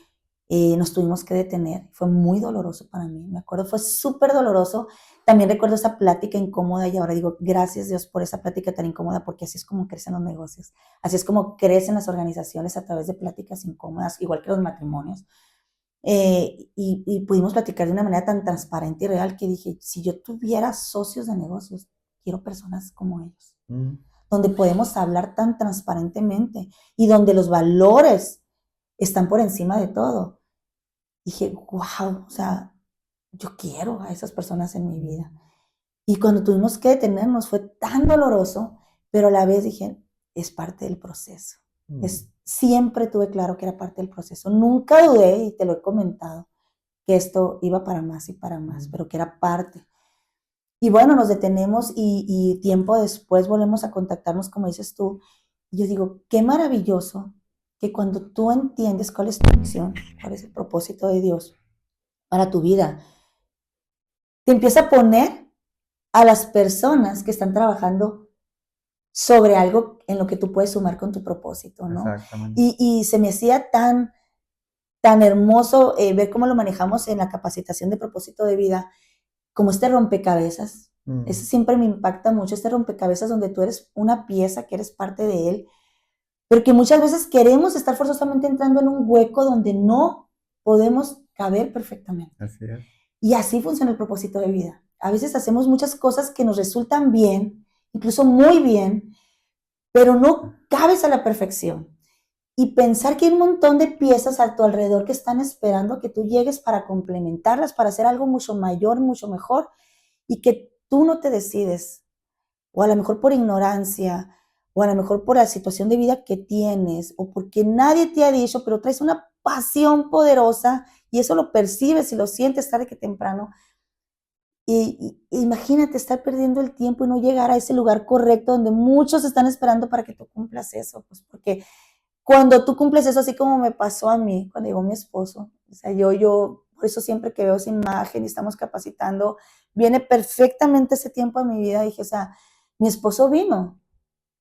[SPEAKER 2] nos tuvimos que detener. Fue muy doloroso para mí. Me acuerdo, fue súper doloroso. También recuerdo esa plática incómoda y ahora digo, gracias Dios por esa plática tan incómoda porque así es como crecen los negocios. Así es como crecen las organizaciones a través de pláticas incómodas, igual que los matrimonios. Y pudimos platicar de una manera tan transparente y real que dije, si yo tuviera socios de negocios, quiero personas como ellos, donde podemos hablar tan transparentemente y donde los valores están por encima de todo. Dije, wow, o sea, yo quiero a esas personas en mi vida. Y cuando tuvimos que detenernos fue tan doloroso, pero a la vez dije, es parte del proceso. Siempre tuve claro que era parte del proceso. Nunca dudé, y te lo he comentado, que esto iba para más y para más, pero que era parte. Y bueno, nos detenemos y tiempo después volvemos a contactarnos, como dices tú. Y yo digo, qué maravilloso que cuando tú entiendes cuál es tu misión, cuál es el propósito de Dios para tu vida, te empieza a poner a las personas que están trabajando sobre algo en lo que tú puedes sumar con tu propósito, ¿no?
[SPEAKER 1] Exactamente.
[SPEAKER 2] Y se me hacía tan hermoso ver cómo lo manejamos en la capacitación de propósito de vida, como este rompecabezas. Eso siempre me impacta mucho, este rompecabezas donde tú eres una pieza, que eres parte de él, pero que muchas veces queremos estar forzosamente entrando en un hueco donde no podemos caber perfectamente.
[SPEAKER 1] Así es.
[SPEAKER 2] Y así funciona el propósito de vida. A veces hacemos muchas cosas que nos resultan bien, incluso muy bien, pero no cabes a la perfección. Y pensar que hay un montón de piezas a tu alrededor que están esperando que tú llegues para complementarlas, para hacer algo mucho mayor, mucho mejor, y que tú no te decides, o a lo mejor por ignorancia, o a lo mejor por la situación de vida que tienes, o porque nadie te ha dicho, pero traes una pasión poderosa y eso lo percibes y lo sientes tarde que temprano. Y imagínate estar perdiendo el tiempo y no llegar a ese lugar correcto donde muchos están esperando para que tú cumplas eso, pues porque cuando tú cumples eso, así como me pasó a mí, cuando llegó mi esposo, o sea, yo, por eso siempre que veo esa imagen y estamos capacitando, viene perfectamente ese tiempo a mi vida, dije, o sea, mi esposo vino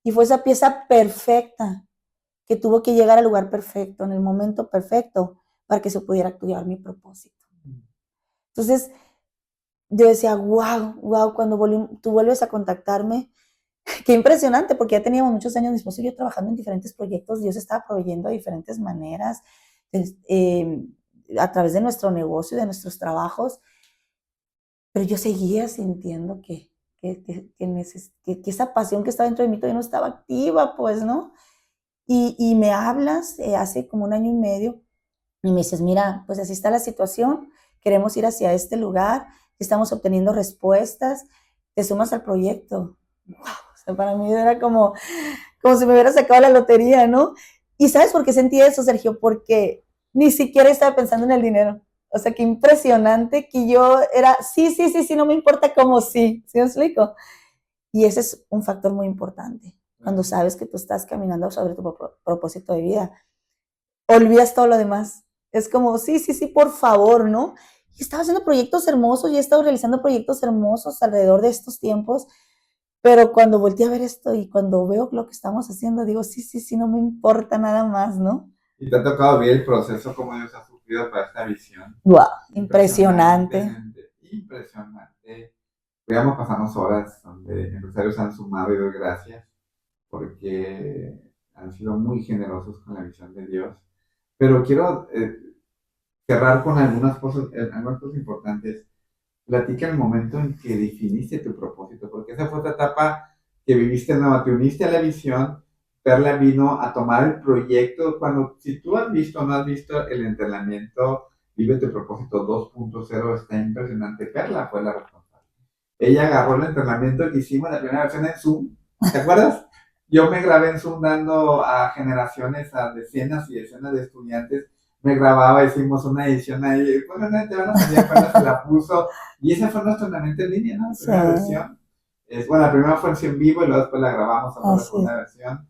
[SPEAKER 2] y fue esa pieza perfecta que tuvo que llegar al lugar perfecto, en el momento perfecto, para que se pudiera activar mi propósito. Entonces, yo decía, wow, cuando tú vuelves a contactarme, qué impresionante, porque ya teníamos muchos años, mi esposo y yo trabajando en diferentes proyectos, Dios estaba proveyendo de diferentes maneras, a través de nuestro negocio, de nuestros trabajos, pero yo seguía sintiendo que esa pasión que estaba dentro de mí todavía no estaba activa, pues, ¿no? Y me hablas hace como 1 año y medio y me dices, mira, pues así está la situación, queremos ir hacia este lugar, estamos obteniendo respuestas, te sumas al proyecto. Wow, o sea, para mí era como si me hubiera sacado la lotería, ¿no? ¿Y sabes por qué sentí eso, Sergio? Porque ni siquiera estaba pensando en el dinero. O sea, qué impresionante que yo era, sí, no me importa cómo sí, ¿sí me explico? Y ese es un factor muy importante. Cuando sabes que tú estás caminando sobre tu propósito de vida, olvidas todo lo demás. Es como, sí, por favor, ¿no? Y estaba haciendo proyectos hermosos y he estado realizando proyectos hermosos alrededor de estos tiempos, pero cuando volteé a ver esto y cuando veo lo que estamos haciendo, digo, sí, no me importa nada más, ¿no?
[SPEAKER 1] Y te ha tocado ver el proceso, como Dios ha sufrido para esta visión.
[SPEAKER 2] Wow, impresionante.
[SPEAKER 1] Impresionante. Podríamos pasarnos horas donde empresarios han sumado y doy gracias porque han sido muy generosos con la visión de Dios. Pero quiero cerrar con algunas cosas importantes. Platica el momento en que definiste tu propósito, porque esa fue otra etapa que viviste nueva, te uniste a la visión, Perla vino a tomar el proyecto, si tú has visto o no has visto el entrenamiento Vive tu propósito 2.0, está impresionante, Perla fue la responsable. Ella agarró el entrenamiento que hicimos, la primera versión en Zoom, ¿te acuerdas? Yo me grabé en Zoom dando a generaciones, a decenas y decenas de estudiantes, me grababa, hicimos una edición ahí, bueno, no te van a salir, Perla se la puso, y esa fue nuestra entrenamiento en línea, ¿no? La primera versión. Bueno, la primera fue en vivo y luego después la grabamos a la
[SPEAKER 2] Así es,
[SPEAKER 1] segunda versión.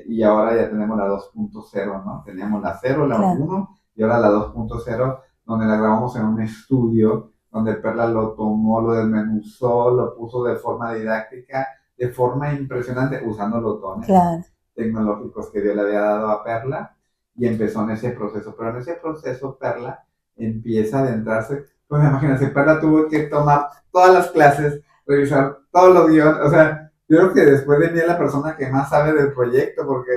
[SPEAKER 1] Y ahora ya tenemos la 2.0, ¿no? Teníamos la 0, la
[SPEAKER 2] claro,
[SPEAKER 1] 1 y ahora la 2.0, donde la grabamos en un estudio, donde Perla lo tomó, lo desmenuzó, lo puso de forma didáctica, de forma impresionante, usando los dones
[SPEAKER 2] claro,
[SPEAKER 1] tecnológicos que Dios le había dado a Perla y empezó en ese proceso. Pero en ese proceso Perla empieza a adentrarse. Pues imagínense, Perla tuvo que tomar todas las clases, revisar todos los guiones. O sea, yo creo que después de mí es la persona que más sabe del proyecto, porque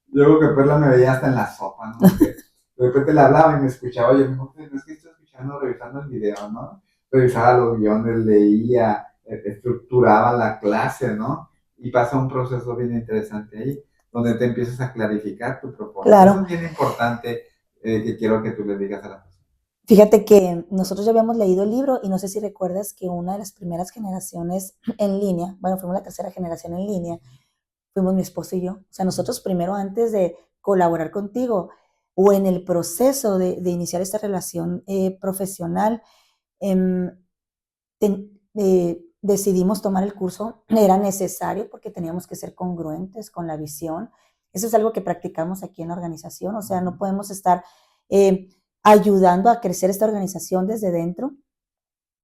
[SPEAKER 1] yo creo que Perla me veía hasta en la sopa, ¿no? Porque de repente le hablaba y me escuchaba. Yo me dijo, no es que estoy escuchando, revisando el video, ¿no? Revisaba los guiones, leía, estructuraba la clase, ¿no? Y pasa un proceso bien interesante ahí, donde te empiezas a clarificar tu propósito. Eso
[SPEAKER 2] claro.
[SPEAKER 1] es bien importante, que quiero que tú le digas a la persona.
[SPEAKER 2] Fíjate que nosotros ya habíamos leído el libro y no sé si recuerdas que una de las primeras generaciones en línea, bueno, fuimos la tercera generación en línea, fuimos mi esposo y yo. O sea, nosotros primero, antes de colaborar contigo o en el proceso de iniciar esta relación profesional, em, decidimos tomar el curso. Era necesario porque teníamos que ser congruentes con la visión. Eso es algo que practicamos aquí en la organización. O sea, no podemos estar eh, ayudando a crecer esta organización desde dentro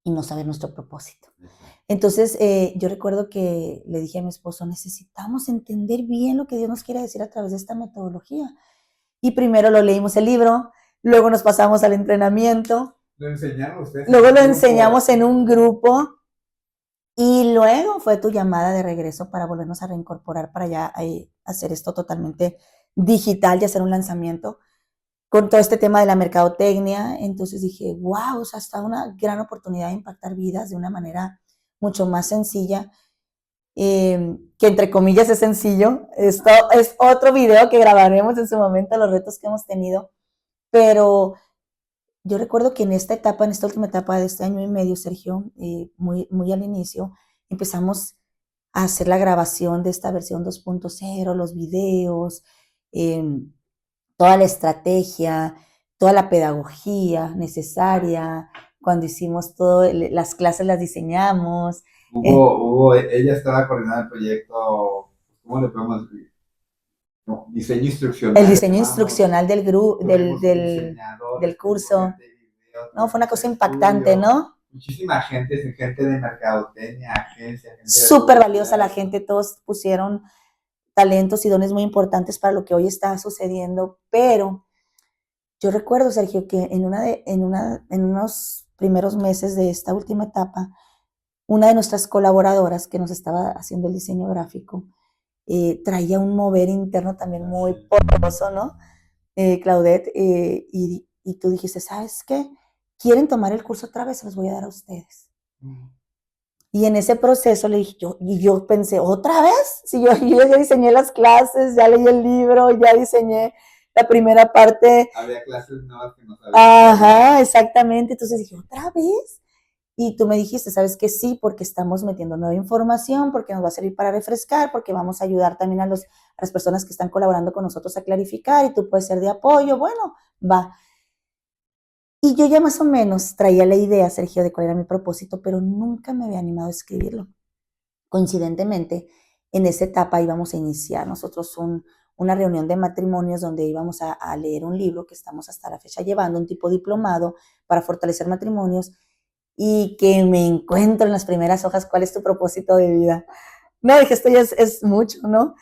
[SPEAKER 2] y no saber nuestro propósito. Entonces, yo recuerdo que le dije a mi esposo, necesitamos entender bien lo que Dios nos quiere decir a través de esta metodología. Y primero lo leímos el libro, luego nos pasamos al entrenamiento,
[SPEAKER 1] Lo enseñaron ustedes
[SPEAKER 2] luego lo enseñamos en un grupo y luego fue tu llamada de regreso para volvernos a reincorporar para ya hacer esto totalmente digital y hacer un lanzamiento con todo este tema de la mercadotecnia. Entonces dije, wow, o sea, está una gran oportunidad de impactar vidas de una manera mucho más sencilla, que entre comillas es sencillo. Esto es otro video que grabaremos en su momento, los retos que hemos tenido, pero yo recuerdo que en esta etapa, en esta última etapa de este año y medio, Sergio, muy al inicio, empezamos a hacer la grabación de esta versión 2.0, los videos, eh, toda la estrategia, toda la pedagogía necesaria. Cuando hicimos todo, las clases las diseñamos.
[SPEAKER 1] Ella estaba coordinando el proyecto, ¿cómo le podemos decir? No, diseño instruccional.
[SPEAKER 2] El diseño instruccional del, del curso. No, fue una cosa impactante, ¿no?
[SPEAKER 1] Muchísima gente, gente de mercadotecnia, agencia, gente
[SPEAKER 2] súper valiosa la gente, todos pusieron talentos y dones muy importantes para lo que hoy está sucediendo, pero yo recuerdo, Sergio, que en unos primeros meses de esta última etapa, una de nuestras colaboradoras que nos estaba haciendo el diseño gráfico, traía un mover interno también muy poderoso, ¿no? Claudette, y tú dijiste, ¿sabes qué? ¿Quieren tomar el curso otra vez? Se los voy a dar a ustedes. Y en ese proceso le dije yo pensé, ¿otra vez? Si yo ya diseñé las clases, ya leí el libro, ya diseñé la primera parte.
[SPEAKER 1] Había clases nuevas que no sabíamos.
[SPEAKER 2] Ajá, exactamente. Entonces dije, ¿otra vez? Y tú me dijiste, ¿sabes qué? Sí, porque estamos metiendo nueva información, porque nos va a servir para refrescar, porque vamos a ayudar también a las personas que están colaborando con nosotros a clarificar y tú puedes ser de apoyo. Bueno, va. Y yo ya más o menos traía la idea, Sergio, de cuál era mi propósito, pero nunca me había animado a escribirlo. Coincidentemente, en esa etapa íbamos a iniciar nosotros una reunión de matrimonios donde íbamos a leer un libro que estamos hasta la fecha llevando, un tipo diplomado para fortalecer matrimonios, y que me encuentro en las primeras hojas cuál es tu propósito de vida. No, dije, esto ya es mucho, ¿no?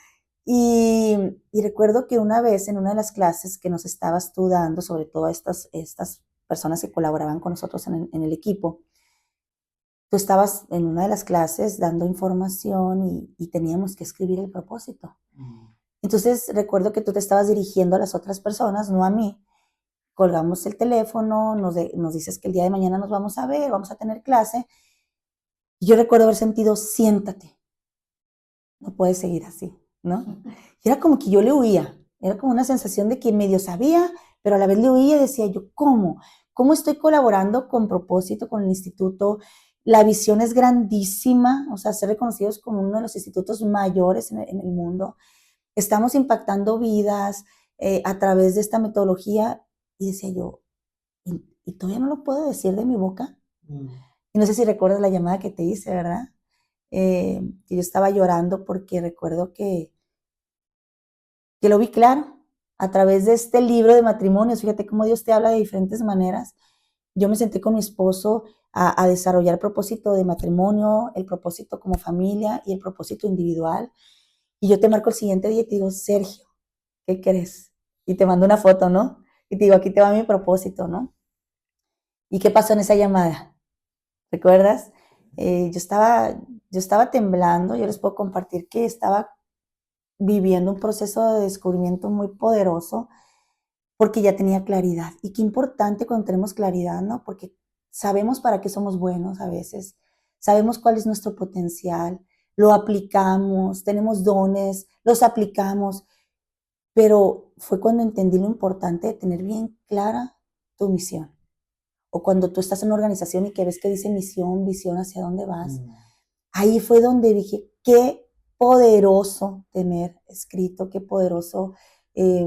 [SPEAKER 2] Y recuerdo que una vez en una de las clases que nos estabas tú dando, sobre todo a estas personas que colaboraban con nosotros en el equipo, tú estabas en una de las clases dando información y teníamos que escribir el propósito. Entonces recuerdo que tú te estabas dirigiendo a las otras personas, no a mí. Colgamos el teléfono, nos dices que el día de mañana nos vamos a ver, vamos a tener clase. Y yo recuerdo haber sentido, siéntate, no puedes seguir así, ¿no? Y era como que yo le huía, era como una sensación de que medio sabía, pero a la vez le huía y decía yo, ¿cómo? ¿Cómo estoy colaborando con propósito, con el instituto? La visión es grandísima, o sea, ser reconocidos como uno de los institutos mayores en el mundo. Estamos impactando vidas a través de esta metodología. Y decía yo, ¿y todavía no lo puedo decir de mi boca? Y no sé si recuerdas la llamada que te hice, ¿verdad? que yo estaba llorando porque recuerdo que lo vi claro a través de este libro de matrimonios. Fíjate cómo Dios te habla de diferentes maneras. Yo me senté con mi esposo a desarrollar el propósito de matrimonio, el propósito como familia y el propósito individual. Y yo te marco el siguiente día y te digo, Sergio, ¿qué crees? Y te mando una foto, ¿no? Y te digo, aquí te va mi propósito, ¿no? ¿Y qué pasó en esa llamada? ¿Recuerdas? Yo estaba temblando, yo les puedo compartir que estaba viviendo un proceso de descubrimiento muy poderoso porque ya tenía claridad. Y qué importante cuando tenemos claridad, ¿no? Porque sabemos para qué somos buenos a veces, sabemos cuál es nuestro potencial, lo aplicamos, tenemos dones, los aplicamos, pero fue cuando entendí lo importante de tener bien clara tu misión. O cuando tú estás en una organización y que ves que dice misión, visión, hacia dónde vas. Ahí fue donde dije, qué poderoso tener escrito, qué poderoso eh,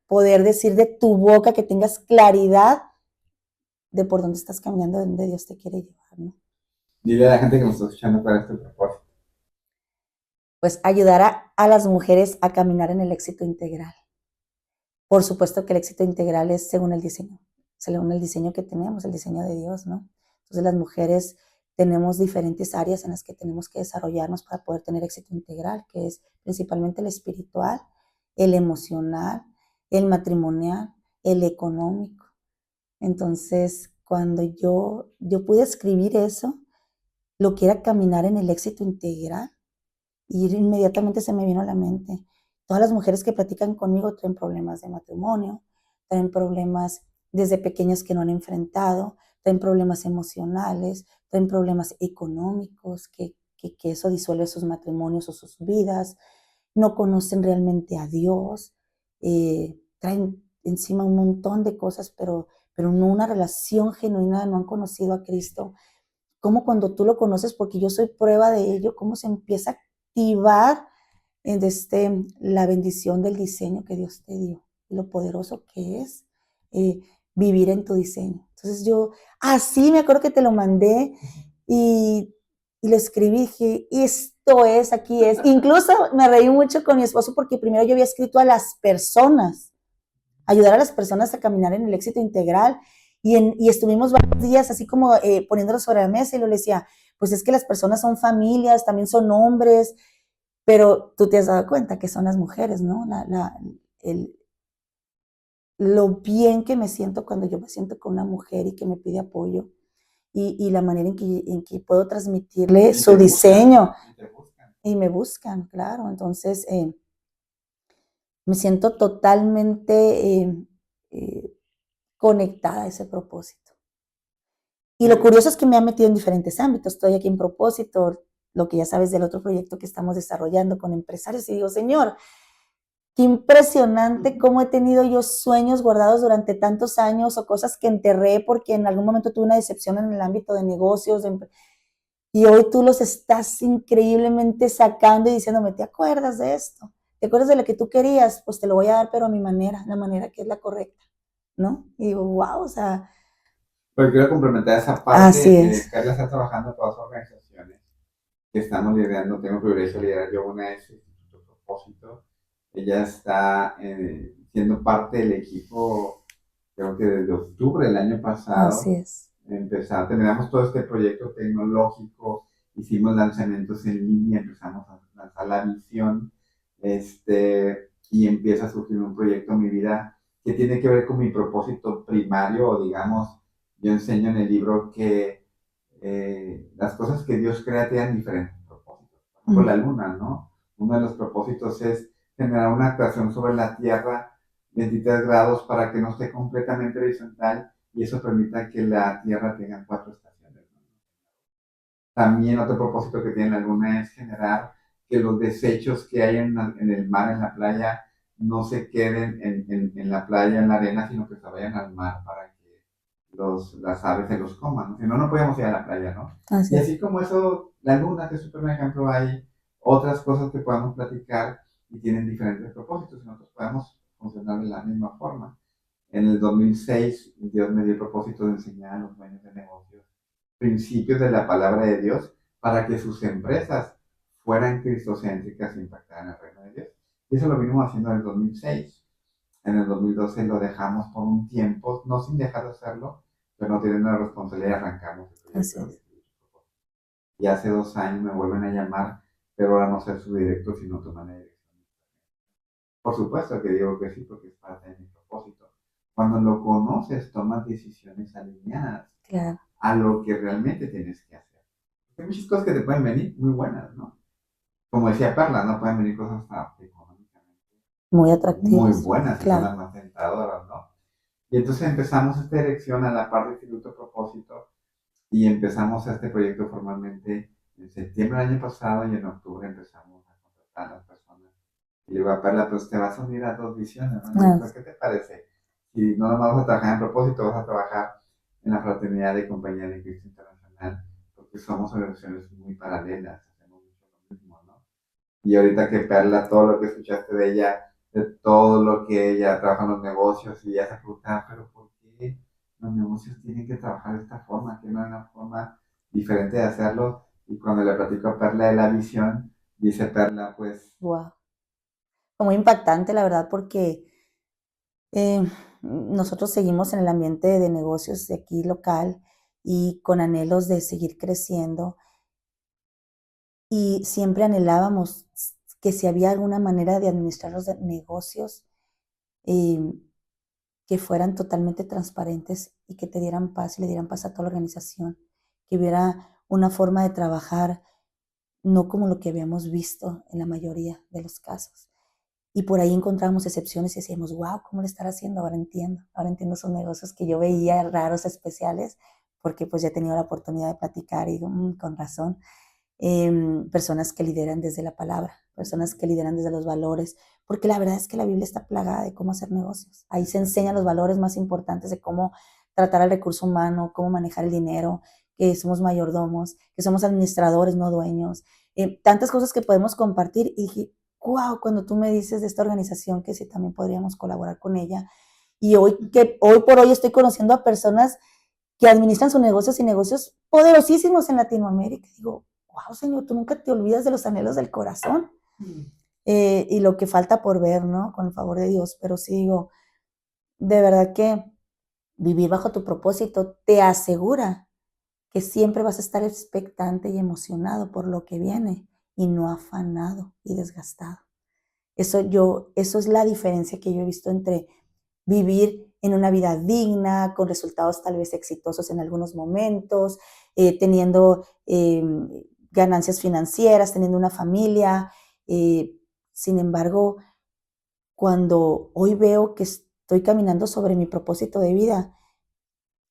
[SPEAKER 2] poder decir de tu boca que tengas claridad de por dónde estás caminando, de dónde Dios te quiere llevar, ¿no?
[SPEAKER 1] Dile a la gente que nos está escuchando cuál es tu propósito.
[SPEAKER 2] Pues ayudar a las mujeres a caminar en el éxito integral. Por supuesto que el éxito integral es según el diseño que tenemos, el diseño de Dios, ¿no? Entonces las mujeres tenemos diferentes áreas en las que tenemos que desarrollarnos para poder tener éxito integral, que es principalmente el espiritual, el emocional, el matrimonial, el económico. Entonces, cuando yo pude escribir eso, lo que era caminar en el éxito integral, y inmediatamente se me vino a la mente. Todas las mujeres que platican conmigo traen problemas de matrimonio, traen problemas desde pequeñas que no han enfrentado, traen problemas emocionales, traen problemas económicos, que eso disuelve sus matrimonios o sus vidas, no conocen realmente a Dios, traen encima un montón de cosas, pero no una relación genuina, no han conocido a Cristo. Como cuando tú lo conoces, porque yo soy prueba de ello, cómo se empieza a activar la bendición del diseño que Dios te dio, lo poderoso que es eh, vivir en tu diseño. Entonces yo, así me acuerdo que te lo mandé y, y lo escribí, dije, esto es, aquí es. Incluso me reí mucho con mi esposo porque primero yo había escrito a las personas, ayudar a las personas a caminar en el éxito integral. Y estuvimos varios días así como poniéndolo sobre la mesa y yo le decía, pues es que las personas son familias, también son hombres, pero tú te has dado cuenta que son las mujeres, ¿no? El, lo bien que me siento cuando yo me siento con una mujer y que me pide apoyo y la manera en que puedo transmitirle su diseño y me buscan, claro. Entonces, me siento totalmente conectada a ese propósito. Y lo curioso es que me ha metido en diferentes ámbitos. Estoy aquí en propósito, lo que ya sabes del otro proyecto que estamos desarrollando con empresarios. Y digo, Señor, qué impresionante cómo he tenido yo sueños guardados durante tantos años o cosas que enterré porque en algún momento tuve una decepción en el ámbito de negocios. Y hoy tú los estás increíblemente sacando y diciéndome, ¿te acuerdas de esto? ¿Te acuerdas de lo que tú querías? Pues te lo voy a dar, pero a mi manera, la manera que es la correcta, ¿no? Y digo, wow, o sea,
[SPEAKER 1] Pero quiero complementar esa
[SPEAKER 2] así
[SPEAKER 1] parte.
[SPEAKER 2] es.
[SPEAKER 1] Carla está trabajando en todas las organizaciones que estamos liderando. Tengo el privilegio de liderar yo una de ese Instituto Propósito. Ella está siendo parte del equipo, creo que desde octubre del año
[SPEAKER 2] Así
[SPEAKER 1] pasado.
[SPEAKER 2] es.
[SPEAKER 1] Terminamos todo este proyecto tecnológico, hicimos lanzamientos en línea, empezamos a lanzar la visión, y empieza a surgir un proyecto en mi vida que tiene que ver con mi propósito primario, o digamos, yo enseño en el libro que las cosas que Dios crea tienen diferentes propósitos. Por ejemplo, la luna, ¿no? Uno de los propósitos es generar una actuación sobre la Tierra 23 grados para que no esté completamente horizontal y eso permita que la Tierra tenga 4 estaciones. También otro propósito que tiene la Luna es generar que los desechos que hay en el mar, en la playa, no se queden en la playa, en la arena, sino que se vayan al mar para que las aves se los coman, ¿no? Si no, no podemos ir a la playa, ¿no?
[SPEAKER 2] Así
[SPEAKER 1] Y
[SPEAKER 2] es.
[SPEAKER 1] así como eso, la Luna, que es súper un ejemplo, hay otras cosas que podemos platicar y tienen diferentes propósitos y nosotros podemos funcionar de la misma forma. En el 2006, Dios me dio el propósito de enseñar a los dueños de negocios principios de la palabra de Dios para que sus empresas fueran cristocéntricas e impactaran el reino de Dios. Y eso lo vinimos haciendo en el 2006. En el 2012 lo dejamos por un tiempo, no sin dejar de hacerlo, pero no teniendo la responsabilidad y arrancamos el
[SPEAKER 2] Así
[SPEAKER 1] proyecto.
[SPEAKER 2] es.
[SPEAKER 1] Y hace 2 años me vuelven a llamar, pero ahora no ser su director, sino tomar la dirección. Por supuesto que digo que sí, porque es parte de mi propósito. Cuando lo conoces, tomas decisiones alineadas
[SPEAKER 2] Claro,
[SPEAKER 1] a lo que realmente tienes que hacer. Hay muchas cosas que te pueden venir muy buenas, ¿no? Como decía Perla, no pueden venir cosas económicamente
[SPEAKER 2] muy
[SPEAKER 1] muy
[SPEAKER 2] atractivos.
[SPEAKER 1] buenas y son
[SPEAKER 2] Claro,
[SPEAKER 1] las más tentadoras, ¿no? Y entonces empezamos esta dirección a la par de Instituto Propósito y empezamos este proyecto formalmente en septiembre del año pasado y en octubre empezamos a contratar a las personas. Y le digo a Perla, pues te vas a unir a Dos Visiones, ¿no? Le digo,
[SPEAKER 2] ah,
[SPEAKER 1] ¿qué te parece? Si no nomás vas a trabajar en propósito, vas a trabajar en la Fraternidad de Compañía de Cristo Internacional, porque somos organizaciones muy paralelas, hacemos mucho lo mismo, ¿no? Y ahorita que Perla, todo lo que escuchaste de ella, de todo lo que ella trabaja en los negocios, y ella se preguntaba, pero ¿por qué los negocios tienen que trabajar de esta forma? Que no hay una forma diferente de hacerlo. Y cuando le platico a Perla de la visión, dice Perla, pues,
[SPEAKER 2] wow. Fue muy impactante, la verdad, porque nosotros seguimos en el ambiente de negocios de aquí local y con anhelos de seguir creciendo y siempre anhelábamos que si había alguna manera de administrar los negocios eh, que fueran totalmente transparentes y que te dieran paz y le dieran paz a toda la organización, que hubiera una forma de trabajar no como lo que habíamos visto en la mayoría de los casos. Y por ahí encontramos excepciones y decíamos, wow, ¿cómo le estará haciendo? Ahora entiendo esos negocios que yo veía raros, especiales, porque pues ya he tenido la oportunidad de platicar y digo, con razón. Personas que lideran desde la palabra, personas que lideran desde los valores, porque la verdad es que la Biblia está plagada de cómo hacer negocios. Ahí se enseñan los valores más importantes de cómo tratar al recurso humano, cómo manejar el dinero, que somos mayordomos, que somos administradores, no dueños, tantas cosas que podemos compartir. Y dije, wow, cuando tú me dices de esta organización que sí también podríamos colaborar con ella. Y hoy por hoy estoy conociendo a personas que administran sus negocios y negocios poderosísimos en Latinoamérica. Digo, wow, Señor, tú nunca te olvidas de los anhelos del corazón y lo que falta por ver, ¿no? Con el favor de Dios. Pero sí digo, de verdad que vivir bajo tu propósito te asegura que siempre vas a estar expectante y emocionado por lo que viene y no afanado y desgastado. Eso es la diferencia que yo he visto entre vivir en una vida digna, con resultados tal vez exitosos en algunos momentos, teniendo ganancias financieras, teniendo una familia. eh, Sin embargo, cuando hoy veo que estoy caminando sobre mi propósito de vida,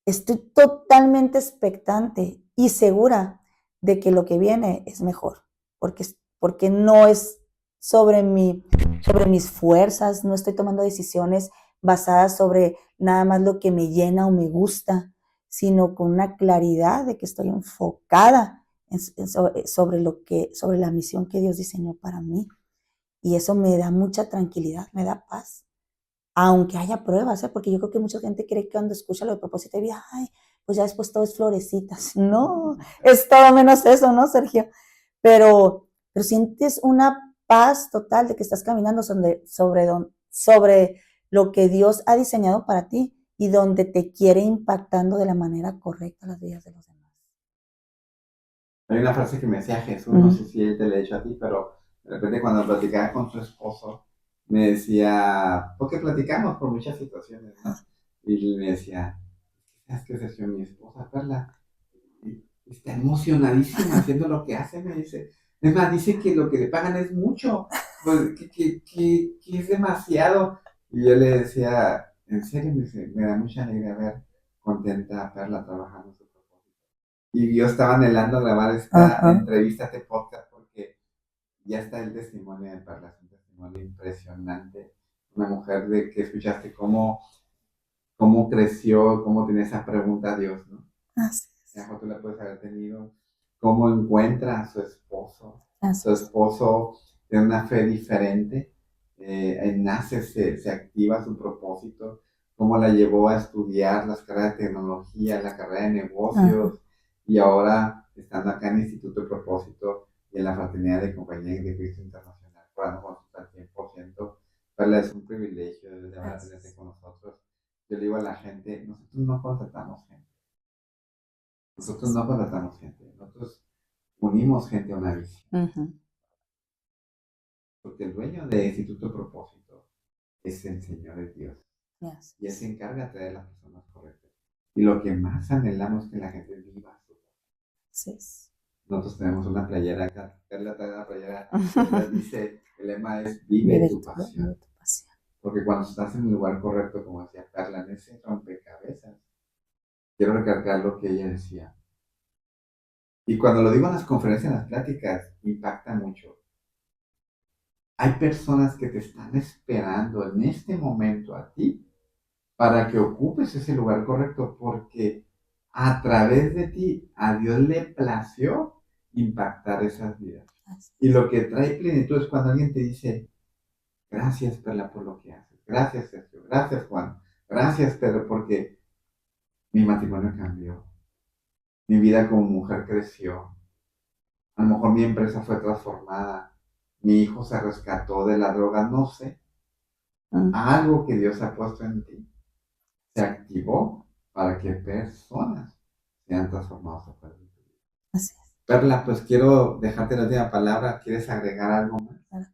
[SPEAKER 2] estoy totalmente expectante y segura de que lo que viene es mejor, porque no es sobre mis fuerzas, no estoy tomando decisiones basadas sobre nada más lo que me llena o me gusta, sino con una claridad de que estoy enfocada sobre la misión que Dios diseñó para mí. Y eso me da mucha tranquilidad, me da paz. Aunque haya pruebas, ¿eh? Porque yo creo que mucha gente cree que cuando escucha lo de propósito de vida, ay, pues ya después todo es florecitas. No, es todo menos eso, ¿no, Sergio? Pero sientes una paz total de que estás caminando sobre lo que Dios ha diseñado para ti y donde te quiere impactando de la manera correcta las vidas de los demás.
[SPEAKER 1] hay una frase que me decía Jesús, no sé si él te la ha dicho a ti, pero de repente cuando platicaba con su esposo, me decía, porque platicamos por muchas situaciones, ¿no? Y me decía, ¿sabes qué es mi esposa, Perla? Está emocionadísima haciendo lo que hace, me dice. Es más, dice que lo que le pagan es mucho, pues, que es demasiado. Y yo le decía, en serio, me dice, me da mucha alegría ver contenta a Perla trabajando en su propósito. Y yo estaba anhelando grabar esta
[SPEAKER 2] Ajá.
[SPEAKER 1] entrevista, este podcast, porque ya está el testimonio de Perla, es un testimonio impresionante. Una mujer de que escuchaste cómo creció, cómo tenía esa pregunta a Dios, ¿no?
[SPEAKER 2] Así
[SPEAKER 1] A lo
[SPEAKER 2] es,
[SPEAKER 1] mejor tú la puedes haber tenido, cómo encuentra a su esposo.
[SPEAKER 2] así
[SPEAKER 1] Su
[SPEAKER 2] es.
[SPEAKER 1] esposo tiene una fe diferente, nace, se activa su propósito, cómo la llevó a estudiar las carreras de tecnología, la carrera de
[SPEAKER 2] Ajá.
[SPEAKER 1] negocios, y ahora estando acá en Instituto Propósito y en la Fraternidad de Compañía de Cristo Internacional, orando con nosotros al 100%. Perla, es un privilegio de verdad tenerte
[SPEAKER 2] Gracias.
[SPEAKER 1] con nosotros. Yo le digo a la gente, nosotros no contratamos gente,
[SPEAKER 2] Así
[SPEAKER 1] nosotros
[SPEAKER 2] es.
[SPEAKER 1] no contratamos gente, nosotros unimos gente a una visión,
[SPEAKER 2] Ujú.
[SPEAKER 1] porque el dueño de Instituto Propósito es el Señor es Dios
[SPEAKER 2] Así
[SPEAKER 1] y Él se
[SPEAKER 2] es.
[SPEAKER 1] encarga de traer las personas correctas. Y lo que más anhelamos es que la gente viva su voz.
[SPEAKER 2] Así es.
[SPEAKER 1] Nosotros tenemos una playera acá, Carla trae una playera que atrás dice, el lema es vive tu
[SPEAKER 2] Vive
[SPEAKER 1] pasión.
[SPEAKER 2] tu pasión.
[SPEAKER 1] Porque cuando estás en el lugar correcto, como decía Carla, en ese rompecabezas, quiero recalcar lo que ella decía. Y cuando lo digo en las conferencias, en las pláticas, impacta mucho. Hay personas que te están esperando en este momento a ti para que ocupes ese lugar correcto, porque a través de ti a Dios le plació impactar esas vidas.
[SPEAKER 2] Así
[SPEAKER 1] Y
[SPEAKER 2] es.
[SPEAKER 1] lo que trae plenitud es cuando alguien te dice, gracias Perla por lo que haces, gracias Sergio, gracias Juan, gracias Pedro, porque mi matrimonio cambió, mi vida como mujer creció, a lo mejor mi empresa fue transformada, mi hijo se rescató de la droga, no sé,
[SPEAKER 2] Mm.
[SPEAKER 1] algo que Dios ha puesto en ti se activó para que personas sean transformadas a través de tu vida.
[SPEAKER 2] Así es.
[SPEAKER 1] Perla, pues quiero dejarte la última palabra. ¿Quieres agregar algo más?
[SPEAKER 2] Claro.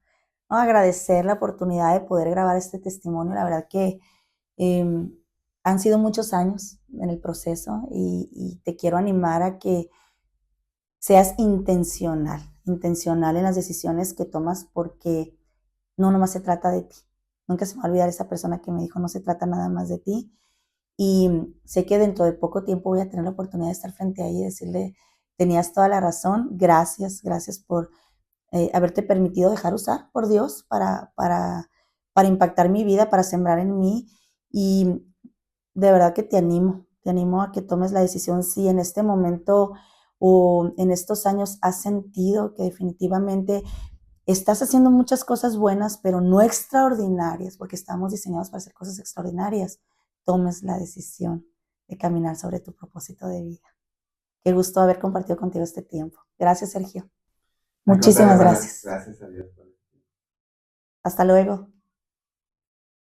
[SPEAKER 2] No, agradecer la oportunidad de poder grabar este testimonio. La verdad que eh, han sido muchos años en el proceso y te quiero animar a que seas intencional, intencional en las decisiones que tomas porque no nomás se trata de ti. Nunca se me va a olvidar esa persona que me dijo, no se trata nada más de ti. Y sé que dentro de poco tiempo voy a tener la oportunidad de estar frente a ella y decirle, tenías toda la razón, gracias, gracias por haberte permitido dejar usar por Dios para impactar mi vida, para sembrar en mí. Y de verdad que te animo a que tomes la decisión si en este momento o en estos años has sentido que definitivamente estás haciendo muchas cosas buenas, pero no extraordinarias, porque estamos diseñados para hacer cosas extraordinarias. Tomes la decisión de caminar sobre tu propósito de vida. Qué gusto haber compartido contigo este tiempo. Gracias, Sergio.
[SPEAKER 1] Al contrario,
[SPEAKER 2] Muchísimas
[SPEAKER 1] Perla,
[SPEAKER 2] gracias.
[SPEAKER 1] gracias a Dios por
[SPEAKER 2] Hasta luego.